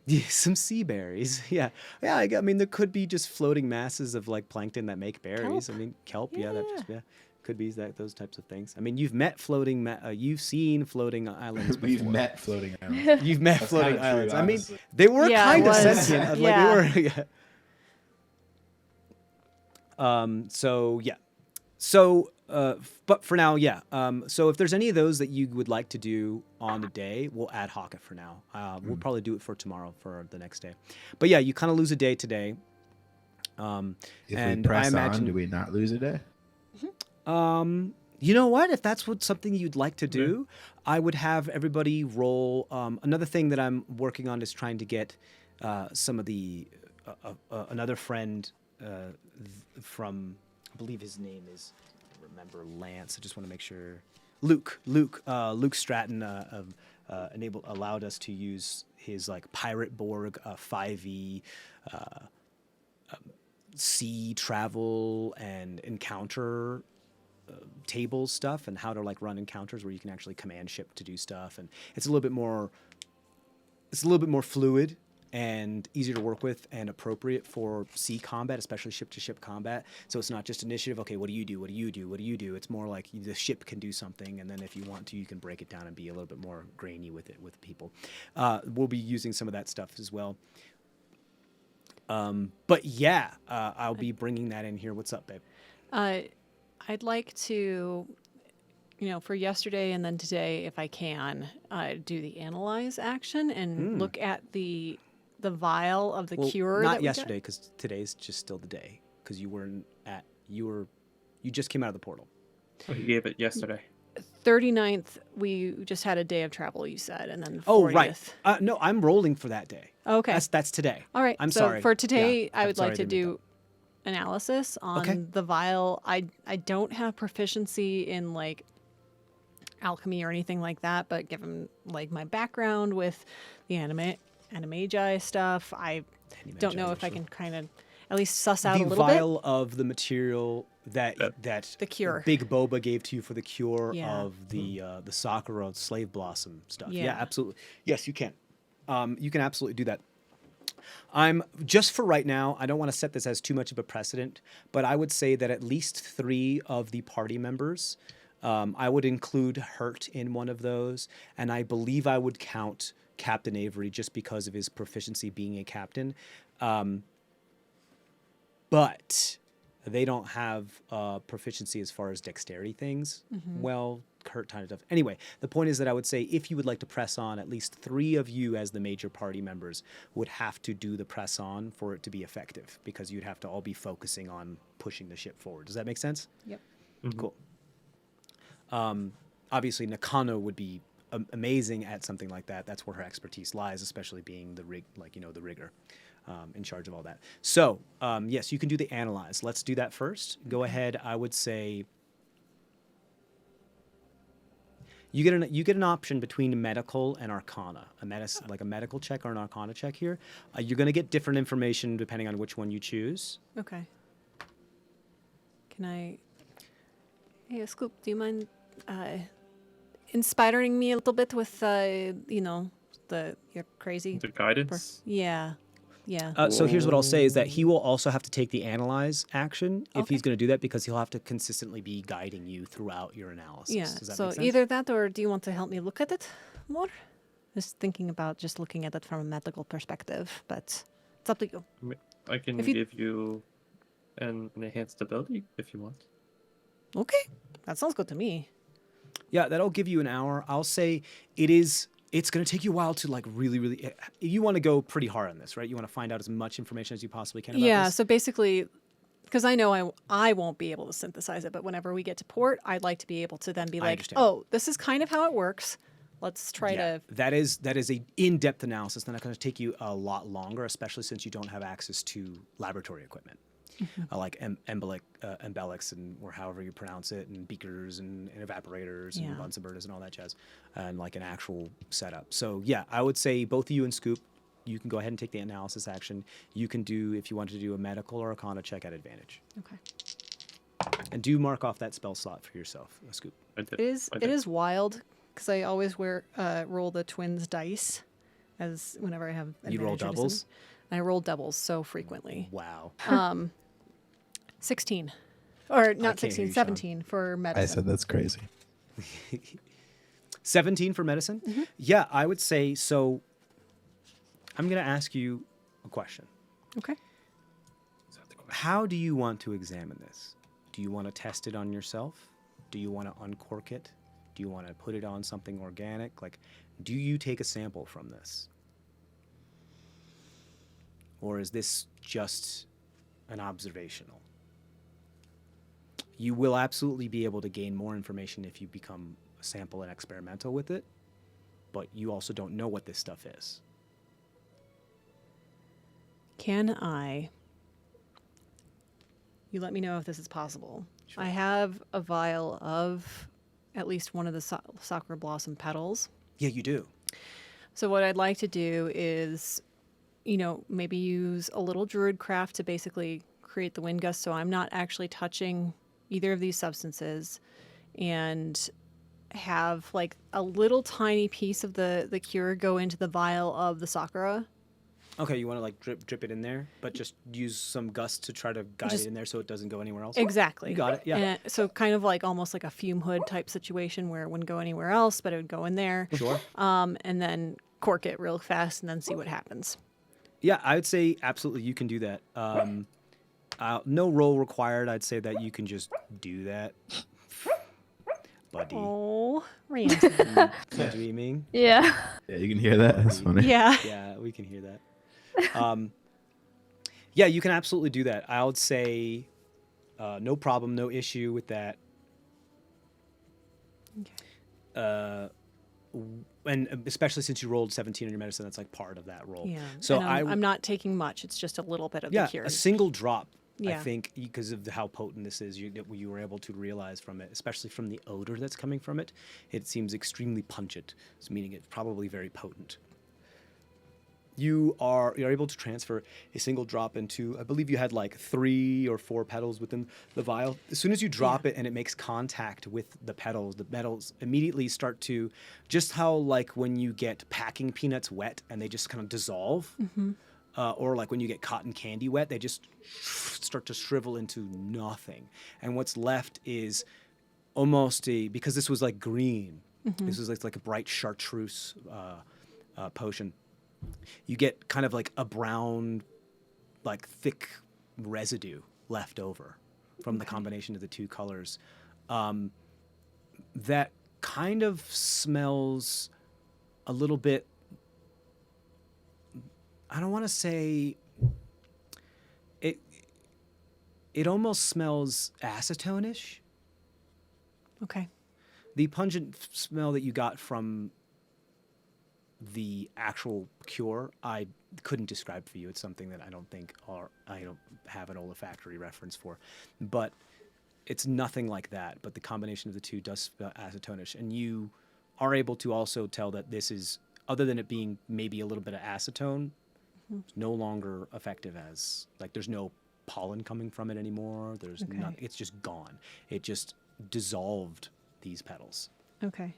Yeah, some sea berries. Yeah. I mean, there could be just floating masses of like plankton that make berries. Kelp. I mean, kelp. Yeah, that just Yeah. could be those types of things. I mean, you've met floating. You've seen floating islands. We've before. met floating islands. You've met That's floating kinda true, islands. I mean, honestly. they were Yeah, it kind of was. sentient. Yeah. Like they were. Yeah. So yeah. So, but for now, yeah. So if there's any of those that you would like to do on the day, we'll ad hoc it for now. We'll probably do it for tomorrow for the next day. But yeah, you kind of lose a day today. If And we press I imagine, on, do we not lose a day? you know what? If that's something you'd like to do, I would have everybody roll. Another thing that I'm working on is trying to get some of the another friend from, I believe his name is, I remember Lance. I just want to make sure. Luke Stratton allowed us to use his like Pirate Borg 5e sea travel and encounter tables stuff, and how to like run encounters where you can actually command ship to do stuff, and it's a little bit more fluid and easier to work with and appropriate for sea combat, especially ship to ship combat. So it's not just initiative. Okay, what do you do? What do you do? What do you do? It's more like the ship can do something, and then if you want to, you can break it down and be a little bit more grainy with it with people. We'll be using some of that stuff as well. But yeah, I'll be bringing that in here. What's up, babe? I'd like to, for yesterday and then today, if I can, do the analyze action and look at the vial of the Well, cure. not that we got. yesterday, because today's just still the day, because you just came out of the portal. Oh, he gave it yesterday. 39th, we just had a day of travel, you said, and then the 40th. Oh, right. No, I'm rolling for that day. Okay. That's today. All right. I'm so sorry. for today, Yeah, I I'm would sorry like to I didn't make do analysis on Okay. the vial. I don't have proficiency in like alchemy or anything like that, but given like my background with the animagi stuff, I don't know if I can kind of at least suss out the a little vial of the material that The cure. Big Boba gave to you for the cure Yeah. of the Sakura slave blossom stuff. Yeah, Yeah. absolutely. Yes, you can. You can absolutely do that. I'm just for right now, I don't want to set this as too much of a precedent, but I would say that at least 3 of the party members, I would include Hurt in one of those, and I believe I would count Captain Avery just because of his proficiency being a captain. But they don't have proficiency as far as dexterity things. Well, Kurt kind of does. Anyway, the point is that I would say if you would like to press on, at least 3 of you as the major party members would have to do the press on for it to be effective, because you'd have to all be focusing on pushing the ship forward. Does that make sense? Yep. Cool. Obviously, Nakano would be amazing at something like that. That's where her expertise lies, especially being the rigger in charge of all that. So, yes, you can do the analyze. Let's do that first. Go ahead. I would say you get an option between medical and arcana, like a medical check or an arcana check here. You're going to get different information depending on which one you choose. Okay. Can I... Hey, Scoop, do you mind inspiring me a little bit with, your crazy... The guidance. Yeah. So here's what I'll say is that he will also have to take the analyze action if Okay. he's going to do that, because he'll have to consistently be guiding you throughout your analysis. Yeah, Does that so make sense? either that, or do you want to help me look at it more? Just thinking about just looking at it from a medical perspective, but it's up to you. I can If you- give you an enhanced ability if you want. Okay, that sounds good to me. Yeah, that'll give you an hour. I'll say it's going to take you a while to like really, you want to go pretty hard on this, right? You want to find out as much information as you possibly can about Yeah, this. so basically, because I know I won't be able to synthesize it, but whenever we get to port, I'd like to be able to then be I like, understand. oh, this is kind of how it works. Let's try to... That is a in-depth analysis. That's going to take you a lot longer, especially since you don't have access to laboratory equipment. Like embelix and or however you pronounce it, and beakers and evaporators and Yeah. Bunsen burners and all that jazz, and like an actual setup. So yeah, I would say both of you and Scoop, you can go ahead and take the analysis action. You can do, if you want to do a medical or arcana check at advantage, Okay. and do mark off that spell slot for yourself, Scoop. I did. It I is did. wild, because I always roll the twins dice as whenever I have You roll advantage or doubles? something. And I roll doubles so frequently. Wow. 16. Or not can't hear 16, you, Sean. 17 for medicine. I said that's crazy. 17 for medicine? Yeah, I would say so. I'm going to ask you a question. Okay. Is that the question? How do you want to examine this? Do you want to test it on yourself? Do you want to uncork it? Do you want to put it on something organic? Like, do you take a sample from this? Or is this just an observational? You will absolutely be able to gain more information if you become a sample and experimental with it, but you also don't know what this stuff is. Can I... You let me know if this is possible. I have a vial of at least one of the sakura blossom petals. Yeah, you do. So what I'd like to do is, maybe use a little druid craft to basically create the wind gust, so I'm not actually touching either of these substances, and have like a little tiny piece of the cure go into the vial of the sakura. Okay, you want to like drip it in there, but just use some gust to try to guide Just- it in there so it doesn't go anywhere else? Exactly. You got it, yeah. And so kind of like almost like a fume hood type situation where it wouldn't go anywhere else, but it would go in there. Sure. And then cork it real fast and then see what happens. Yeah, I would say absolutely you can do that. No roll required. I'd say that you can just do that. Buddy. Oh, Randy. What do you mean? Yeah. Yeah, you can hear that. That's funny. Yeah. Yeah, we can hear that. Yeah, you can absolutely do that. I would say no problem, no issue with that. And especially since you rolled 17 on your medicine, that's like part of that roll. Yeah. So And I'm not taking much. It's just a little bit of yeah, the cure. a single drop. I Yeah. think because of how potent this is, you were able to realize from it, especially from the odor that's coming from it, it seems extremely pungent, so meaning it's probably very potent. You're able to transfer a single drop into, I believe you had like 3 or 4 petals within the vial. As soon as you drop it and it makes contact with the petals immediately start to, just how like when you get packing peanuts wet and they just kind of dissolve, or like when you get cotton candy wet, they just start to shrivel into nothing. And what's left is almost because this was like green, this was like a bright chartreuse potion. You get kind of like a brown, like thick residue left over from the combination of the two colors. That kind of smells a little bit, I don't want to say, it almost smells acetone-ish. Okay. The pungent smell that you got from the actual cure, I couldn't describe for you. It's something that I don't have an olfactory reference for, but it's nothing like that. But the combination of the two does smell acetone-ish, and you are able to also tell that this is, other than it being maybe a little bit of acetone, it's no longer effective as, like, there's no pollen coming from it anymore. There's not, it's just gone. It just dissolved these petals. Okay.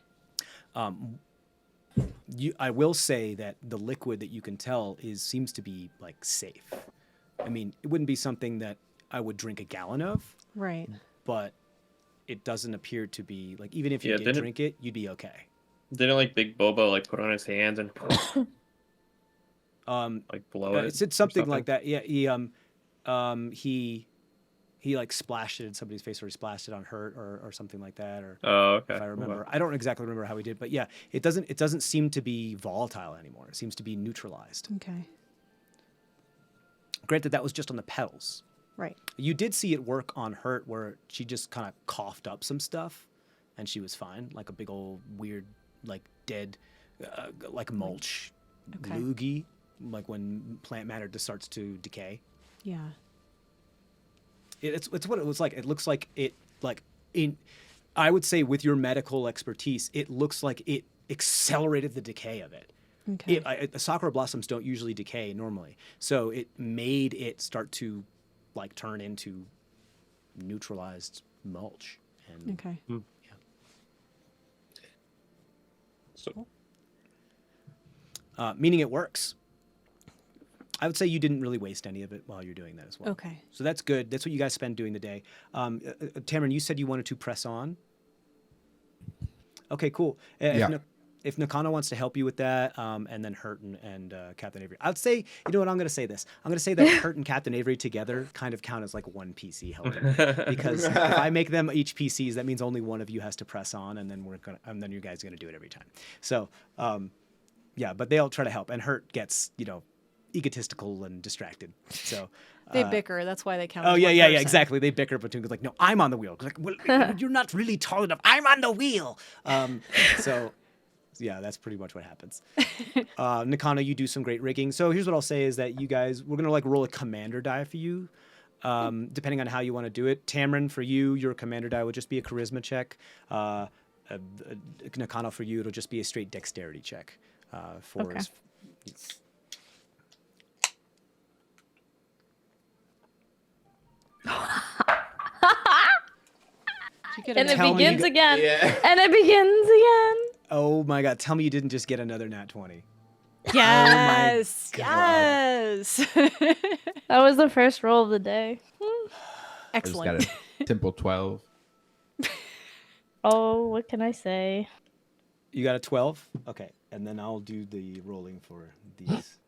I will say that the liquid that you can tell seems to be like safe. I mean, it wouldn't be something that I would drink a gallon of, Right. but it doesn't appear to be like, even if you Yeah, did didn't- drink it, you'd be okay. Didn't like Big Boba like put on his hands and Um, like blow it? it said or something like that. Yeah, he like splashed it in somebody's face, or he splashed it on Hurt, or something like that, or Oh, okay. if I remember. Well, I don't exactly remember how he did, but yeah, it doesn't seem to be volatile anymore. It seems to be neutralized. Okay. Granted, that was just on the petals. Right. You did see it work on Hurt, where she just kind of coughed up some stuff, and she was fine, like a big old weird, like dead, like mulch, Okay. loogie, like when plant matter just starts to decay. Yeah. It's what it was like. It looks like it, like in, I would say with your medical expertise, it looks like it accelerated the decay of it. Okay. Sakura blossoms don't usually decay normally, so it made it start to like turn into neutralized mulch. And Okay. So meaning it works. I would say you didn't really waste any of it while you're doing that as well. Okay. So that's good. That's what you guys spend doing the day. Tamron, you said you wanted to press on. Okay, cool. Yeah. If Nakano wants to help you with that, and then Hurt and Captain Avery, I'd say, you know what, I'm going to say this. I'm going to say that Hurt and Captain Avery together kind of count as like one PC helping. Because if I make them each PCs, that means only one of you has to press on, and then then you guys are going to do it every time. So, yeah, but they'll try to help. And Hurt gets, egotistical and distracted. So They bicker. That's why they count. oh as yeah, one yeah, yeah, person. exactly. They bicker between, like, no, I'm on the wheel. Like, well, you're not really tall enough. I'm on the wheel. So yeah, that's pretty much what happens. Nakano, you do some great rigging. So here's what I'll say is that you guys, we're gonna like roll a commander die for you, depending on how you want to do it. Tamron, for you, your commander die will just be a charisma check. Nakano, for you, it'll just be a straight dexterity check. Okay. Did you get And a it Tell me you begins got- again. Yeah. And it begins again. Oh my god, tell me you didn't just get another nat 20. Yes. God. Yes. That was the first roll of the day. I just got Excellent. a Temple 12. Oh, what can I say? You got a 12? Okay, and then I'll do the rolling for these.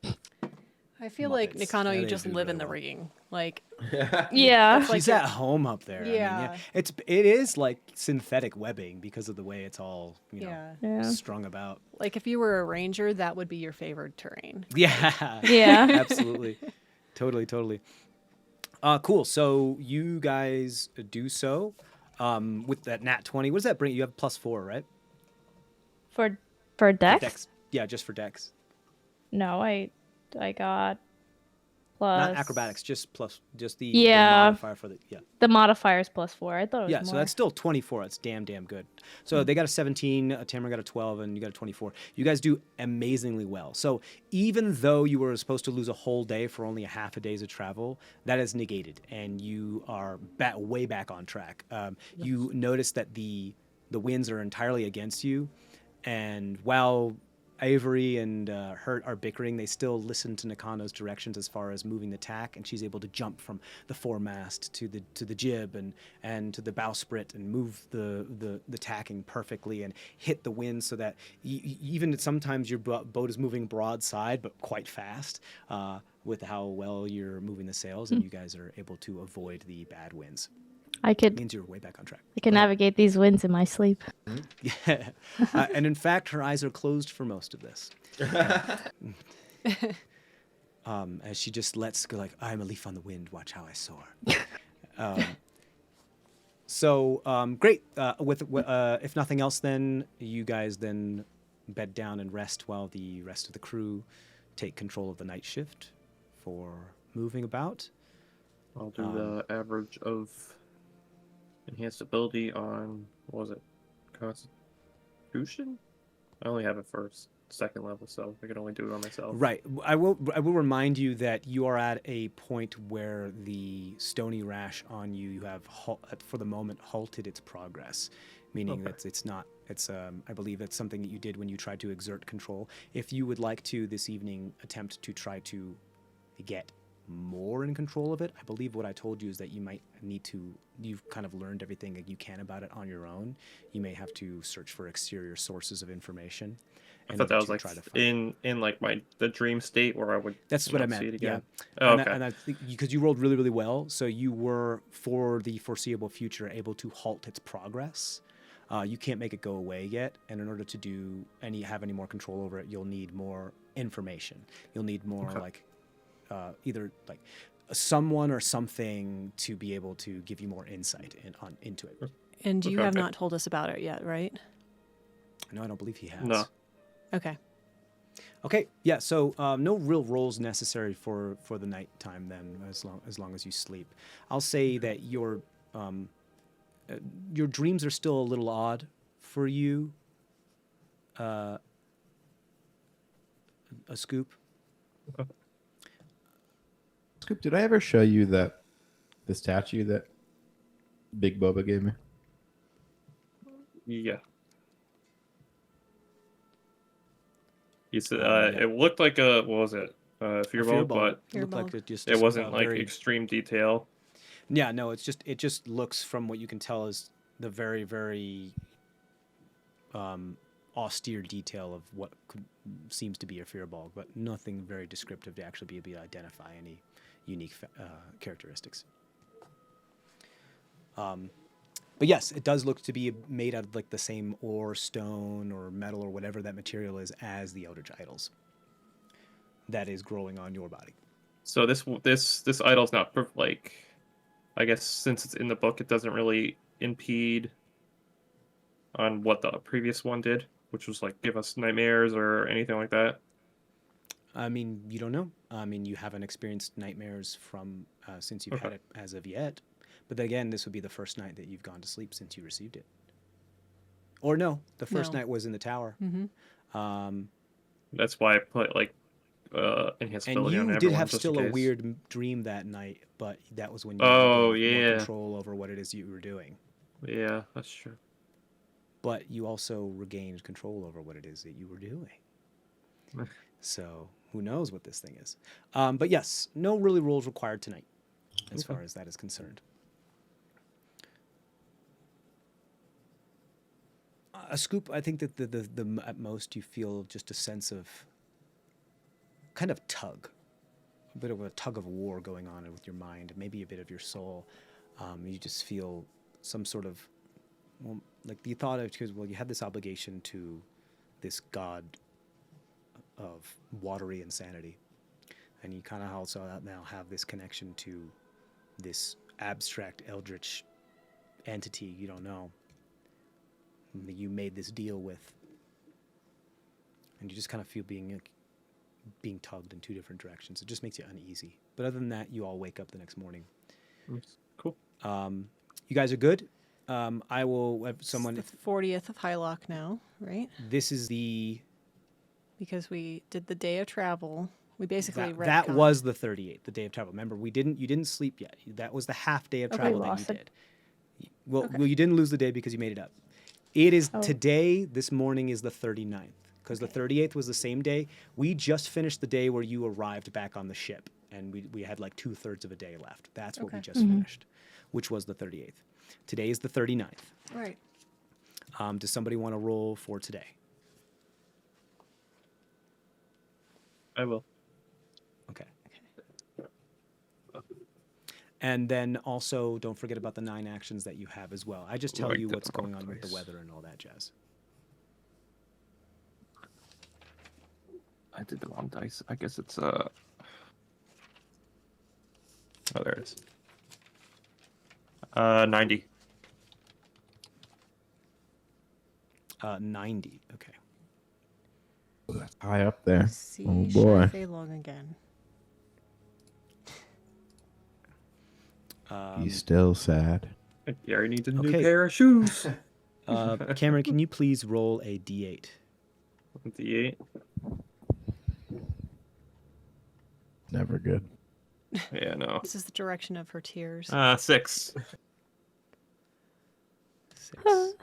I feel like Muppets. Nakano, Yeah, you they just do live really in the well. rigging. Like, Yeah. like She's your- at home up there. I mean, Yeah. it is like synthetic webbing because of the way it's all, yeah. Yeah. strung about. Like if you were a ranger, that would be your favored terrain. Yeah. Yeah. Absolutely. Totally. Cool. So you guys do so with that nat 20. What does that bring? You have +4, right? For Dex? Dex. Yeah, just for Dex. No, I got plus. Not acrobatics, just the Yeah. modifier for the The modifier's +4. I thought it was Yeah, more. so that's still 24. That's damn good. So they got a 17, Tamara got a 12, and you got a 24. You guys do amazingly well. So even though you were supposed to lose a whole day for only a half a day's of travel, that is negated, and you are way back on track. You notice that the winds are entirely against you, and while Avery and Hurt are bickering, they still listen to Nakano's directions as far as moving the tack, and she's able to jump from the foremast to the jib and to the bowsprit and move the tacking perfectly and hit the wind so that even sometimes your boat is moving broadside but quite fast with how well you're moving the sails, and you guys are able to avoid the bad winds. I It could means you're way back on track. I can Go ahead. navigate these winds in my sleep. Yeah. And in fact, her eyes are closed for most of this. As she just lets go, like, I'm a leaf on the wind, watch how I soar. Great. If nothing else, then you guys then bed down and rest while the rest of the crew take control of the night shift for moving about. I'll do the average of enhanced ability on, what was it, Constitution? I only have it for second level, so I can only do it on myself. Right. I will remind you that you are at a point where the stony rash on you have for the moment halted its progress, meaning that it's not. It's I believe that's something that you did when you tried to exert control. If you would like to this evening attempt to try to get more in control of it, I believe what I told you is that you might need to. You've kind of learned everything that you can about it on your own. You may have to search for exterior sources of information. I thought that was like in like the dream state where I would. That's what I see it meant. again. Yeah. Oh, and okay. and I think because you rolled really, really well, so you were for the foreseeable future able to halt its progress. You can't make it go away yet, and in order to have any more control over it, you'll need more information. You'll need more either like someone or something to be able to give you more insight into it. And you have not told us about it yet, right? No, I don't believe he has. No. Okay. Okay, yeah. So no real rolls necessary for the nighttime then, as long as you sleep. I'll say that your dreams are still a little odd for you. A scoop. Scoop, did I ever show you the statue that Big Boba gave me? Yeah. He said it looked like a, what was it? Fearball, but It looked like it wasn't like very extreme detail. Yeah, no, it just looks from what you can tell as the very, very austere detail of what seems to be a fearball, but nothing very descriptive to actually be able to identify any unique characteristics. But yes, it does look to be made out of like the same ore, stone, or metal, or whatever that material is as the Eldritch idols that is growing on your body. So this idol's not like, I guess since it's in the book, it doesn't really impede on what the previous one did, which was like give us nightmares or anything like that. I mean, you don't know. I mean, you haven't experienced nightmares from since you've had it as of yet. But then again, this would be the first night that you've gone to sleep since you received it. Or no, the first night was in the tower. Mm-hmm. That's why I put like enhanced ability on everyone. And you did have just still in a case. weird dream that night, but that was when you had more control over what it is you were doing. Yeah, that's true. But you also regained control over what it is that you were doing. So who knows what this thing is. But yes, no really rules required tonight as far as that is concerned. A scoop, I think that the at most you feel just a sense of kind of tug, a bit of a tug of war going on with your mind, maybe a bit of your soul. You just feel some sort of, well, like the thought of, because, well, you had this obligation to this god of watery insanity, and you kind of also now have this connection to this abstract eldritch entity you don't know, that you made this deal with, and you just kind of feel being tugged in two different directions. It just makes you uneasy. But other than that, you all wake up the next morning. Cool. You guys are good. I will have someone. It's the 40th of Hylock now, right? This is the. Because we did the day of travel. We basically that was the 38th, the day of travel. Remember, you didn't sleep yet. That was the half day of travel that you did. Well, you didn't lose the day because you made it up. It is today. This morning is the 39th, because the 38th was the same day. We just finished the day where you arrived back on the ship, and we had like 2/3 of a day left. That's what we just finished, which was the 38th. Today is the 39th. Right. Does somebody want to roll for today? I will. Okay. And then also don't forget about the 9 actions that you have as well. I just tell Like you the what's going on wrong with the place. weather and all that jazz. I did the wrong dice. I guess it's Oh, there it is. 90. 90. Okay. That's high up there. See Oh boy. CrestVahllen again. He's still sad. Gary needs a new Okay. pair of shoes. Cameron, can you please roll a d8? D8. Never good. Yeah, no. This is the direction of her tears. 6. 6.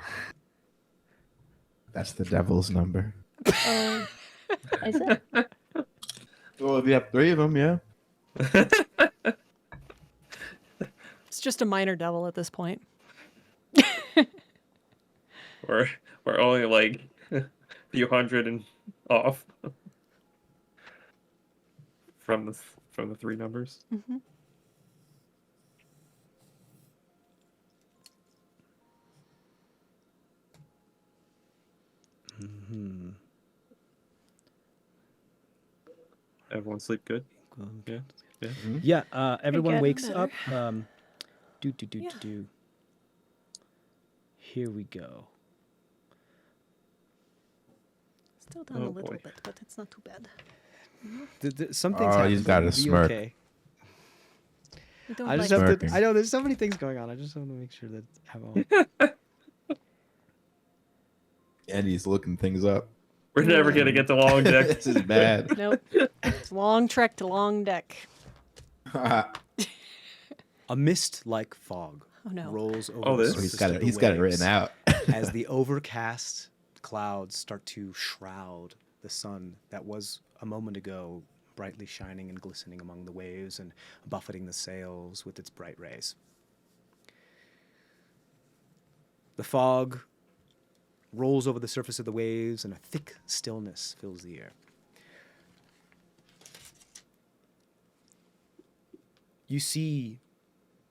That's the devil's number. Oh, is it? Well, if you have 3 of them, yeah. It's just a minor devil at this point. we're only like a few hundred and off from the 3 numbers. Mm-hmm. Mm-hmm. Everyone sleep good? Yeah. Yeah. Yeah, everyone good. wakes Better. up. Do. Yeah. Here we go. Still down Oh, a little boy. bit, but it's not too bad. Some things Oh, happen. he's got a Be smirk. Okay. We don't I just like have to. Smirking. I know there's so many things going on. I just want to make sure that I have all. And he's looking things up. We're never gonna get to long deck. This is bad. Nope. It's a long trek to long deck. A mist-like fog Oh no. rolls over Oh, the this? So surface of the he's got it waves written out. as the overcast clouds start to shroud the sun that was a moment ago brightly shining and glistening among the waves and buffeting the sails with its bright rays. The fog rolls over the surface of the waves and a thick stillness fills the air. You see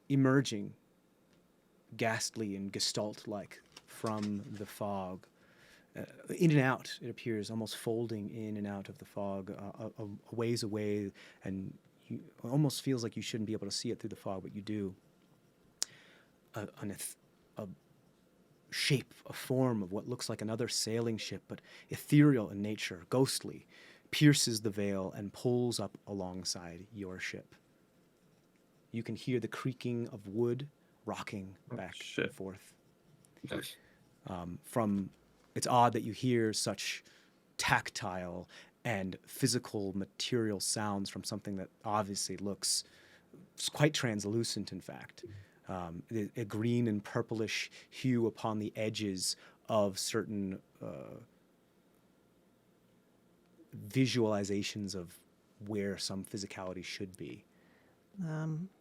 emerging, ghastly and gestalt-like from the fog, in and out, it appears, almost folding in and out of the fog, a ways away, and it almost feels like you shouldn't be able to see it through the fog, but you do. A shape, a form of what looks like another sailing ship, but ethereal in nature, ghostly, pierces the veil and pulls up alongside your ship. You can hear the creaking of wood rocking back and shit. forth. It's odd that you hear such tactile and physical material sounds from something that obviously looks quite translucent, in fact. A green and purplish hue upon the edges of certain visualizations of where some physicality should be.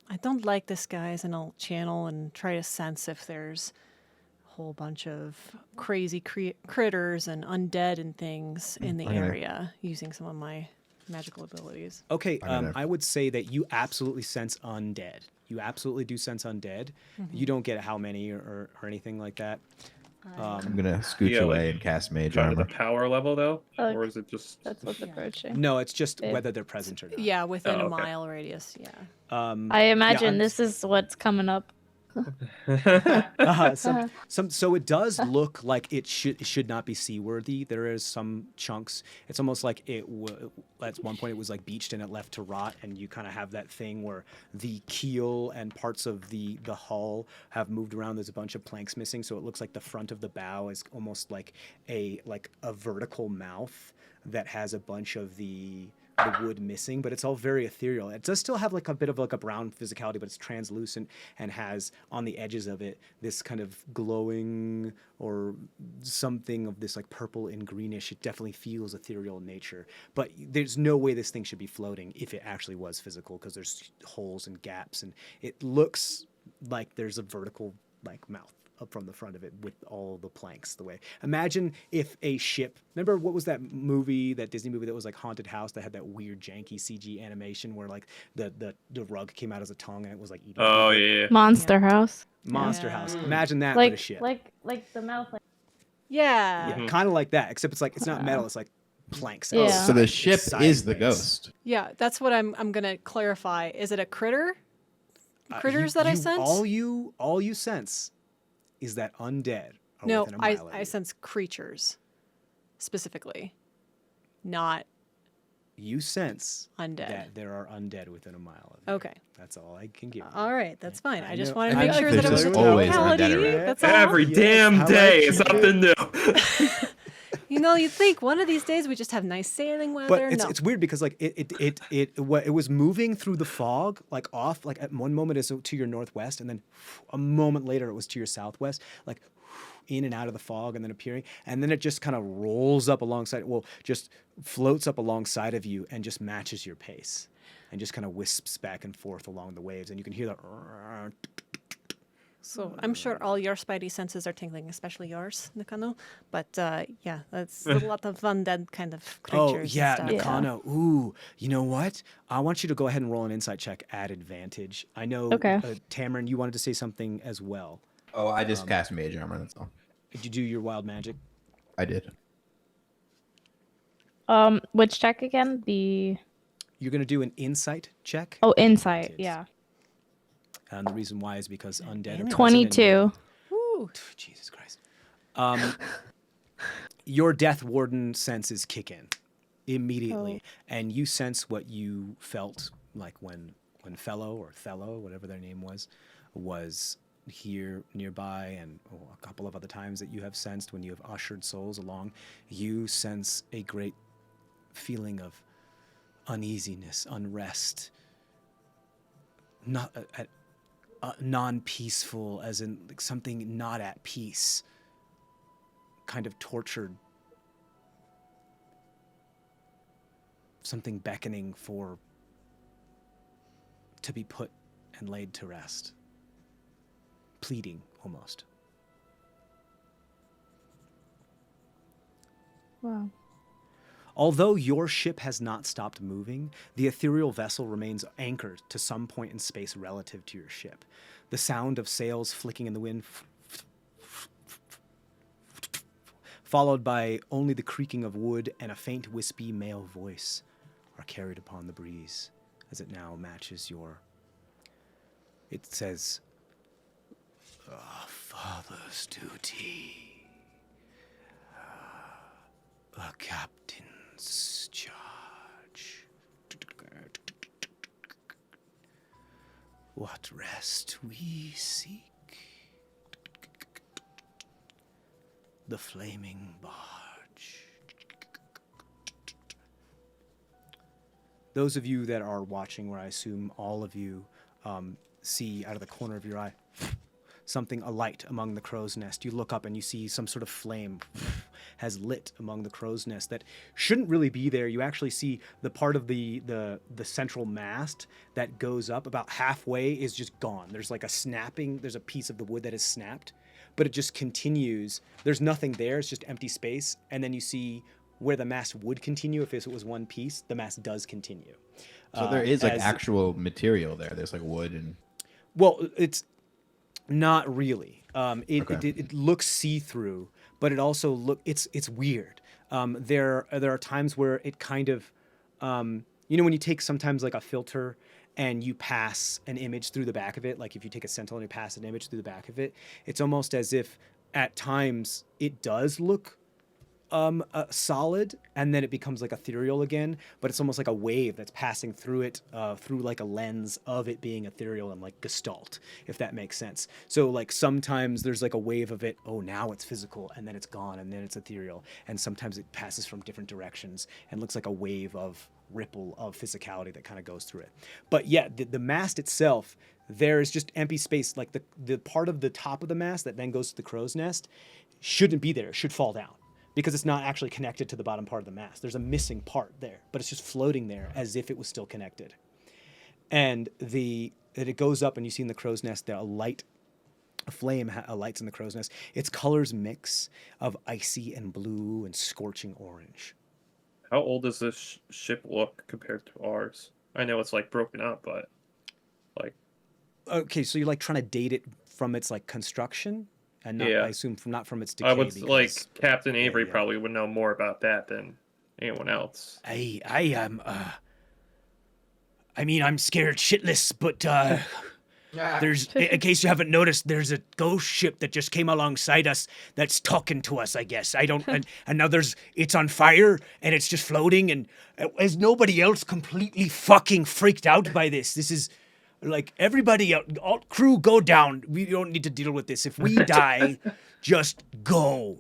I don't like this, guys, and I'll channel and try to sense if there's a whole bunch of crazy critters and undead and things in the Okay. area using some of my magical abilities. Okay, I'm gonna- I would say that you absolutely sense undead. You absolutely do sense undead. You don't get how many or anything like that. I'm gonna scooch Yeah, like, away and cast mage Down to the armor. power level though, Okay. or is it just? That's what's approaching. No, it's just Babe. whether they're present or not. Yeah, within Oh, a okay. mile radius. Yeah. I imagine I'm- this is what's coming up. So it does look like it should not be seaworthy. There is some chunks. It's almost like at one point it was like beached and it left to rot, and you kind of have that thing where the keel and parts of the hull have moved around. There's a bunch of planks missing, so it looks like the front of the bow is almost like a vertical mouth that has a bunch of the wood missing, but it's all very ethereal. It does still have like a bit of like a brown physicality, but it's translucent and has on the edges of it this kind of glowing or something of this like purple and greenish. It definitely feels ethereal in nature, but there's no way this thing should be floating if it actually was physical, because there's holes and gaps, and it looks like there's a vertical like mouth up from the front of it with all the planks the way. Imagine if a ship, remember what was that movie, that Disney movie that was like Haunted House that had that weird janky CG animation where like the rug came out as a tongue and it was like eating Oh people? yeah. Monster House. Monster Yeah. House. Imagine that but a Like ship. like the mouth. Like, Yeah. Yeah, kind of like that, except it's not metal, it's like planks. Yeah. So the ship is the sideways. ghost. Yeah, that's what I'm gonna clarify. Is it a critter? Critters that I sense? All you sense is that undead are No, within a mile of I you. sense creatures specifically, not You sense undead. that there are undead within a mile of you. Okay. That's all I can give you. All right, that's fine. I just know- wanted to I make know- sure There's that it was a just always locality. undead around. That's all. Every Yes, damn I day, like something new. You know, you'd think one of these days we just have nice sailing weather. But it's no. it's weird because like it was moving through the fog, like off, like at one moment it's to your northwest, and then a moment later it was to your southwest, like in and out of the fog and then appearing, and then it just kind of rolls up alongside, well, just floats up alongside of you and just matches your pace and just kind of wisps back and forth along the waves, and you can hear the So I'm sure all your spidey senses are tingling, especially yours, Nakano. But yeah, that's a lot of undead kind of creatures. Oh and yeah, stuff. Nakano. Ooh, you know what? I want you to go ahead and roll an insight check at advantage. I know, Okay. Tamarin, you wanted to say something as well. Oh, I just cast mage armor. That's all. Did you do your wild magic? I did. which check again? The You're gonna do an insight check. insight. Advantage. Yeah. And the reason why is because undead are present in 22. Woo. Jesus Christ. Your Death Warden senses kick in immediately, and you sense what you felt like when Fellow or Thello, whatever their name was here nearby, and a couple of other times that you have sensed when you have ushered souls along. You sense a great feeling of uneasiness, unrest, not non-peaceful, as in like something not at peace, kind of tortured, something beckoning to be put and laid to rest, pleading almost. Wow. Although your ship has not stopped moving, the ethereal vessel remains anchored to some point in space relative to your ship. The sound of sails flicking in the wind, followed by only the creaking of wood and a faint wispy male voice, are carried upon the breeze as it now matches your... It says, "A father's duty, a captain's charge. What rest we seek. The flaming barge." Those of you that are watching, where I assume all of you see out of the corner of your eye something alight among the crow's nest. You look up and you see some sort of flame has lit among the crow's nest that shouldn't really be there. You actually see the part of the central mast that goes up about halfway is just gone. There's like a snapping, there's a piece of the wood that is snapped, but it just continues. There's nothing there, it's just empty space. And then you see where the mast would continue if it was one piece, the mast does continue. So there is like as- actual material there. There's like wood and Well, it's not really. Okay. It looks see-through, but it also it's weird. There are times where it kind of, when you take sometimes like a filter and you pass an image through the back of it, like if you take a Sentinel and you pass an image through the back of it, it's almost as if at times it does look solid, and then it becomes like ethereal again, but it's almost like a wave that's passing through it, through like a lens of it being ethereal and like gestalt, if that makes sense. So like sometimes there's like a wave of it, oh now it's physical, and then it's gone, and then it's ethereal, and sometimes it passes from different directions and looks like a wave of ripple of physicality that kind of goes through it. But yeah, the mast itself, there is just empty space, like the part of the top of the mast that then goes to the crow's nest shouldn't be there, it should fall down, because it's not actually connected to the bottom part of the mast. There's a missing part there, but it's just floating there as if it was still connected. And it goes up, and you see in the crow's nest there a light A flame lights in the crow's nest. Its colors mix of icy and blue and scorching orange. How old does this ship look compared to ours? I know it's like broken up, but like Okay, so you're like trying to date it from its like construction, and not, Yeah. I assume, not from its decay. I would like because Captain Avery yeah. probably would know more about that than anyone else. I am. I mean, I'm scared shitless, but there's, in case you haven't noticed, there's a ghost ship that just came alongside us that's talking to us. I guess I don't. And now it's on fire and it's just floating. And is nobody else completely fucking freaked out by this? This is like everybody, all crew, go down. We don't need to deal with this. If we die, just go.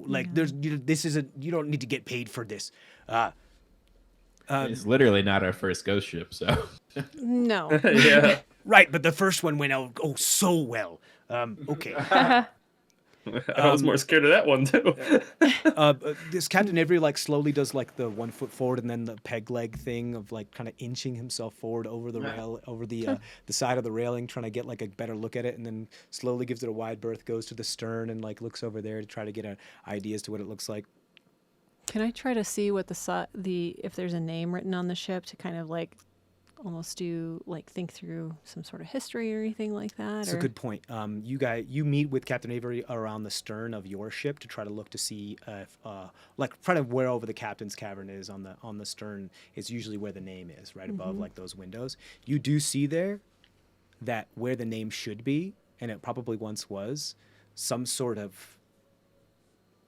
Like this isn't. You don't need to get paid for this. It's literally not our first ghost ship, so. No. Yeah. Right, but the first one went out so well. Okay. I was more scared of that one too. This Captain Avery like slowly does like the 1 foot forward and then the peg leg thing of like kind of inching himself forward over the rail, over the side of the railing, trying to get like a better look at it, and then slowly gives it a wide berth, goes to the stern and like looks over there to try to get an idea as to what it looks like. Can I try to see what if there's a name written on the ship to kind of like almost do like think through some sort of history or anything like that? That's a good point. You meet with Captain Avery around the stern of your ship to try to look to see if like try to where over the captain's cavern is on the stern is usually where the name is, right above like those windows. You do see there that where the name should be, and it probably once was, some sort of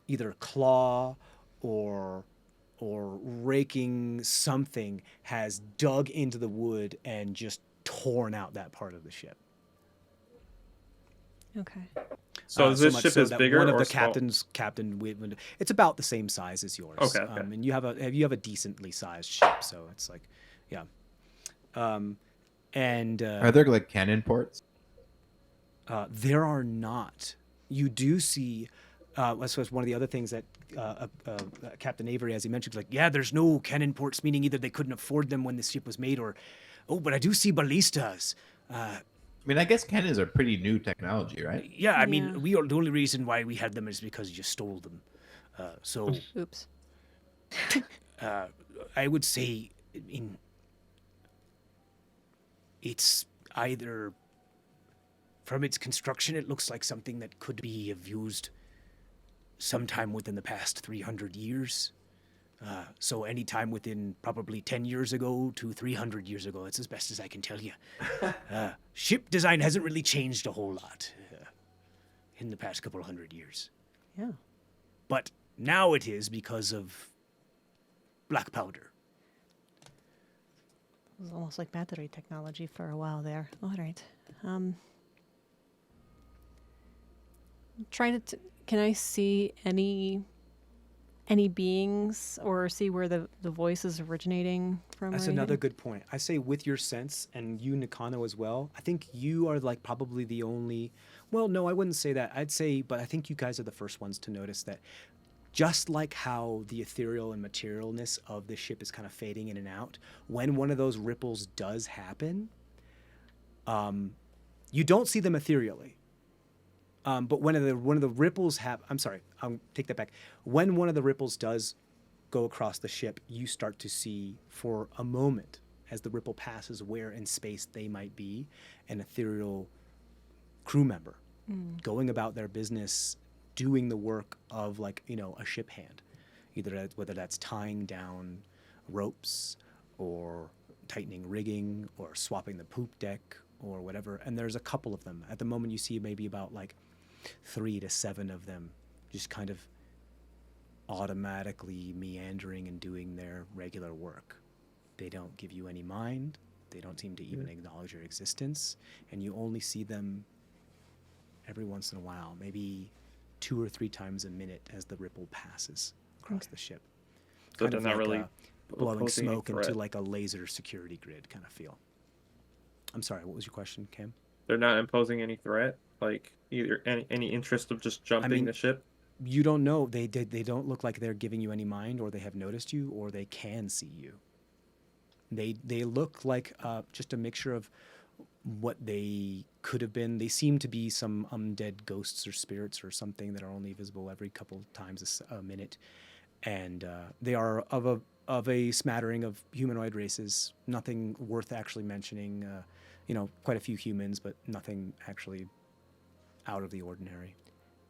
either claw or raking something has dug into the wood and just torn out that part of the ship. Okay. So this much ship so is that bigger one of or the small? it's about the same size as yours. Okay, okay. And you have a decently sized ship, so it's like, yeah. Are there like cannon ports? There are not. You do see. That's one of the other things that Captain Avery, as he mentioned, was like, yeah, there's no cannon ports, meaning either they couldn't afford them when this ship was made, or, but I do see ballistas. I mean, I guess cannons are pretty new technology, right? Yeah, I Yeah. mean, the only reason why we had them is because you stole them. So Oops. I would say, it's either from its construction, it looks like something that could be used sometime within the past 300 years. So anytime within probably 10 years ago to 300 years ago. That's as best as I can tell you. Ship design hasn't really changed a whole lot in the past couple of 100 years. Yeah. But now it is because of black powder. It was almost like battery technology for a while there. All right. Trying to. Can I see any beings or see where the voice is originating from? That's or another anything? good point. I say with your sense, and you, Nakano, as well, I think you are like probably the only. Well, no, I wouldn't say that. I'd say, but I think you guys are the first ones to notice that. Just like how the ethereal and materialness of the ship is kind of fading in and out, when one of those ripples does happen, you don't see them ethereally. But when the ripples I'm sorry, I'll take that back. When one of the ripples does go across the ship, you start to see for a moment, as the ripple passes, where in space they might be, an ethereal crew member going about their business, doing the work of like, a ship hand, whether that's tying down ropes or tightening rigging or swapping the poop deck or whatever. And there's a couple of them. At the moment you see maybe about like 3 to 7 of them just kind of automatically meandering and doing their regular work. They don't give you any mind. They don't seem to even acknowledge your existence. And you only see them every once in a while, maybe 2 or 3 times a minute as the ripple passes across the ship. So Kind they're of not like really blowing posing any smoke into threat. like a laser security grid kind of feel. I'm sorry, what was your question, Cam? They're not imposing any threat, like either any interest of just jumping mean, the ship. You don't know. They don't look like they're giving you any mind, or they have noticed you, or they can see you. They look like just a mixture of what they could have been. They seem to be some undead ghosts or spirits or something that are only visible every couple times a minute, and they are of a smattering of humanoid races. Nothing worth actually mentioning. Quite a few humans, but nothing actually out of the ordinary.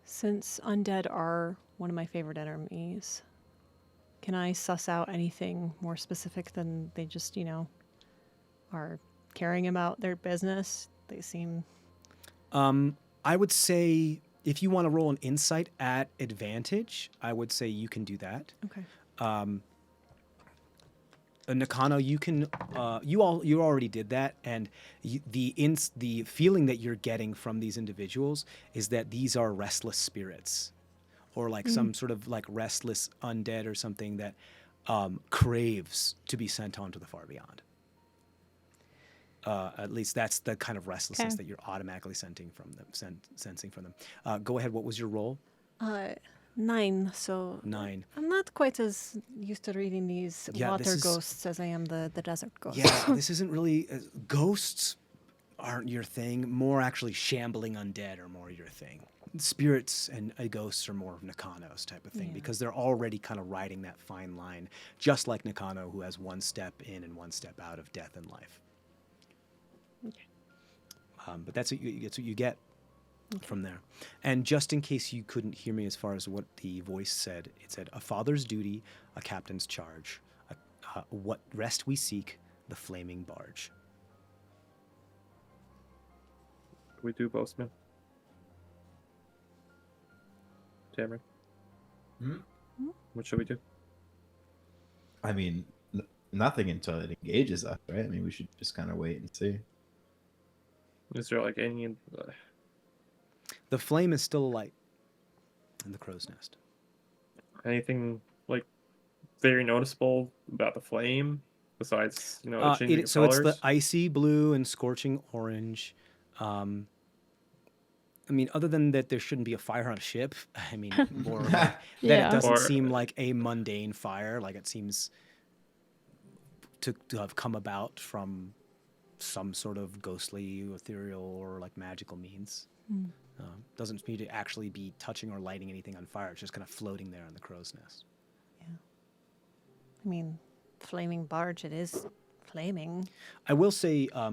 Since undead are one of my favorite enemies, can I suss out anything more specific than they just, are caring about their business? They seem... I would say if you want to roll an insight at advantage, I would say you can do that. Okay. Nakano, you can. You already did that, and the feeling that you're getting from these individuals is that these are restless spirits, or like some sort of like restless undead or something that craves to be sent on to the far beyond. At least that's the kind of restlessness that you're automatically sensing from them. Go ahead. What was your roll? 9. So 9. I'm not quite as used to reading these water is- ghosts as I am the desert ghosts. Yeah, this isn't really ghosts aren't your thing. More actually shambling undead are more your thing. Spirits and ghosts are more of Nakano's type of thing Yeah. because they're already kind of riding that fine line, just like Nakano, who has one step in and one step out of death and life. Okay. But that's what you get from there. And just in case you couldn't hear me as far as what the voice said, it said, "A father's duty, a captain's charge. What rest we seek, the flaming barge." We do boastman. Cameron. What should we do? I mean, nothing until it engages us, right? I mean, we should just kind of wait and see. Is there like any? The flame is still alight in the crow's nest. Anything like very noticeable about the flame besides the changing So colors? it's the icy blue and scorching orange. I mean, other than that, there shouldn't be a fire on a ship. I mean, more like, that Yeah. it doesn't Or- seem like a mundane fire. Like it seems to have come about from some sort of ghostly, ethereal, or like magical means. Doesn't need to actually be touching or lighting anything on fire. It's just kind of floating there in the crow's nest. I mean, flaming barge, it is flaming. I will say, a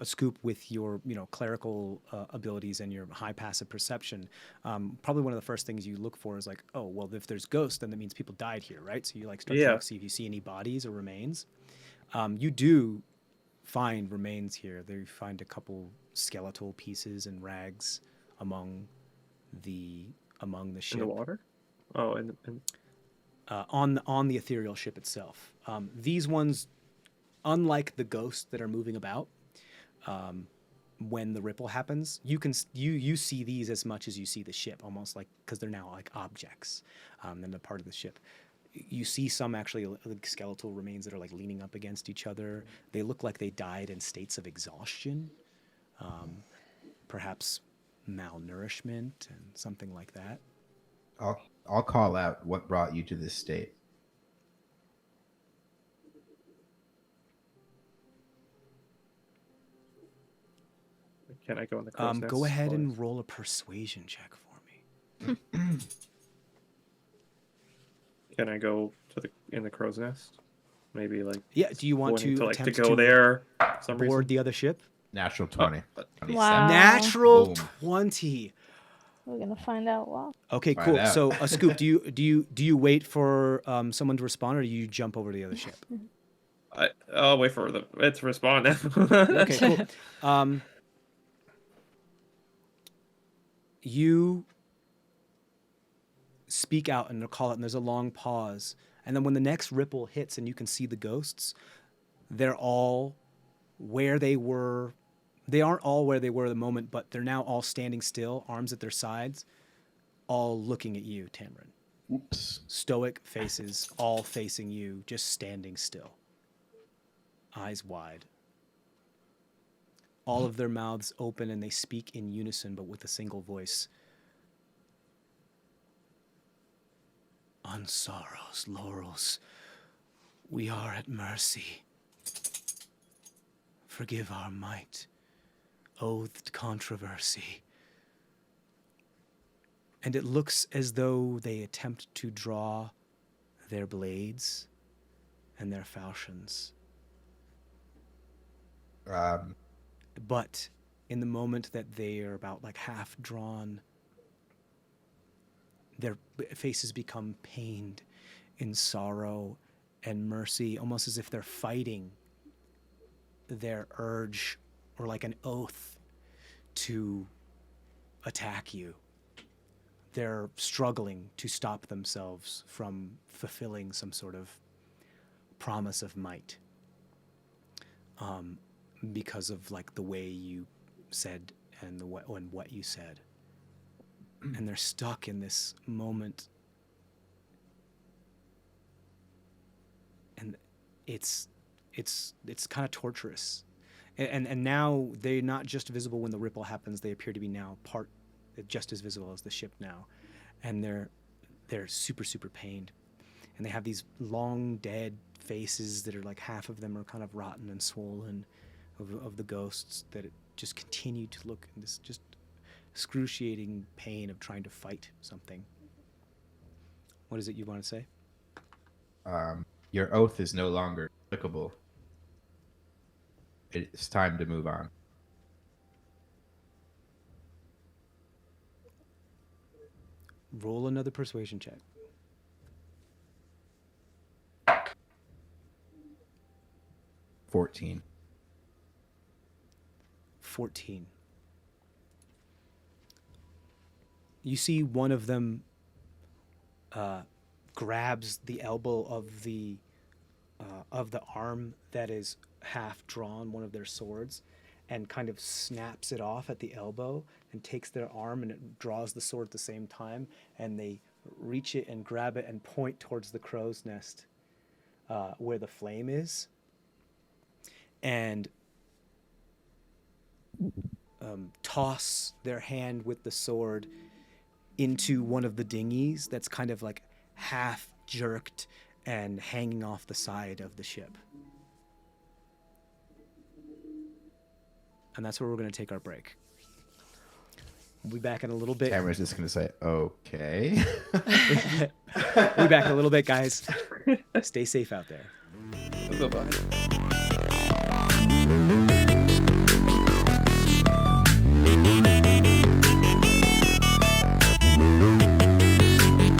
scoop with your, clerical abilities and your high passive perception. Probably one of the first things you look for is like, oh, well, if there's ghosts, then that means people died here, right? So you like start to Yeah. look, see if you see any bodies or remains. You do find remains here. There you find a couple skeletal pieces and rags among the ship. in the water. Oh, and On the ethereal ship itself. These ones, unlike the ghosts that are moving about, when the ripple happens, you see these as much as you see the ship, almost like because they're now like objects, and they're part of the ship. You see some actually like skeletal remains that are like leaning up against each other. They look like they died in states of exhaustion, perhaps malnourishment and something like that. I'll call out what brought you to this state. can I go in the crow's nest? Go ahead Or- and roll a persuasion check for me. Can I go in the crow's nest? Maybe like Yeah. Do you want wanting to to attempt go there? For some board reason? the other ship? Natural 20. but- 27. Wow. Natural Boom. 20. We're gonna find out why. Okay, Find cool. out. So, a scoop. Do you wait for someone to respond, or do you jump over to the other ship? I'll wait for it to respond. Okay, cool. You speak out and call it, and there's a long pause, and then when the next ripple hits, and you can see the ghosts, they're all where they were. They aren't all where they were at the moment, but they're now all standing still, arms at their sides, all looking at you, Tamron. Oops. Stoic faces, all facing you, just standing still. Eyes wide. All of their mouths open, and they speak in unison, but with a single voice. On sorrows, laurels, we are at mercy. Forgive our might. oathed controversy. And it looks as though they attempt to draw their blades and their falchions. But in the moment that they are about like half drawn, their faces become pained in sorrow and mercy, almost as if they're fighting their urge or like an oath to attack you. They're struggling to stop themselves from fulfilling some sort of promise of might, because of like the way you said and what you said. And they're stuck in this moment, and it's kind of torturous. And now they're not just visible when the ripple happens; they appear to be now just as visible as the ship now, and they're super pained, and they have these long dead faces that are like half of them are kind of rotten and swollen of the ghosts that just continue to look in this just excruciating pain of trying to fight something. What is it you want to say? Your oath is no longer applicable. It's time to move on. Roll another persuasion check. 14. 14. You see one of them grabs the elbow of the arm that is half drawn, one of their swords, and kind of snaps it off at the elbow and takes their arm and it draws the sword at the same time, and they reach it and grab it and point towards the crow's nest where the flame is, and toss their hand with the sword into one of the dinghies that's kind of like half jerked and hanging off the side of the ship. And that's where we're going to take our break. We'll be back in a little bit. Tamara's just going to say, okay. We'll be back in a little bit, guys. Stay safe out there. Bye-bye.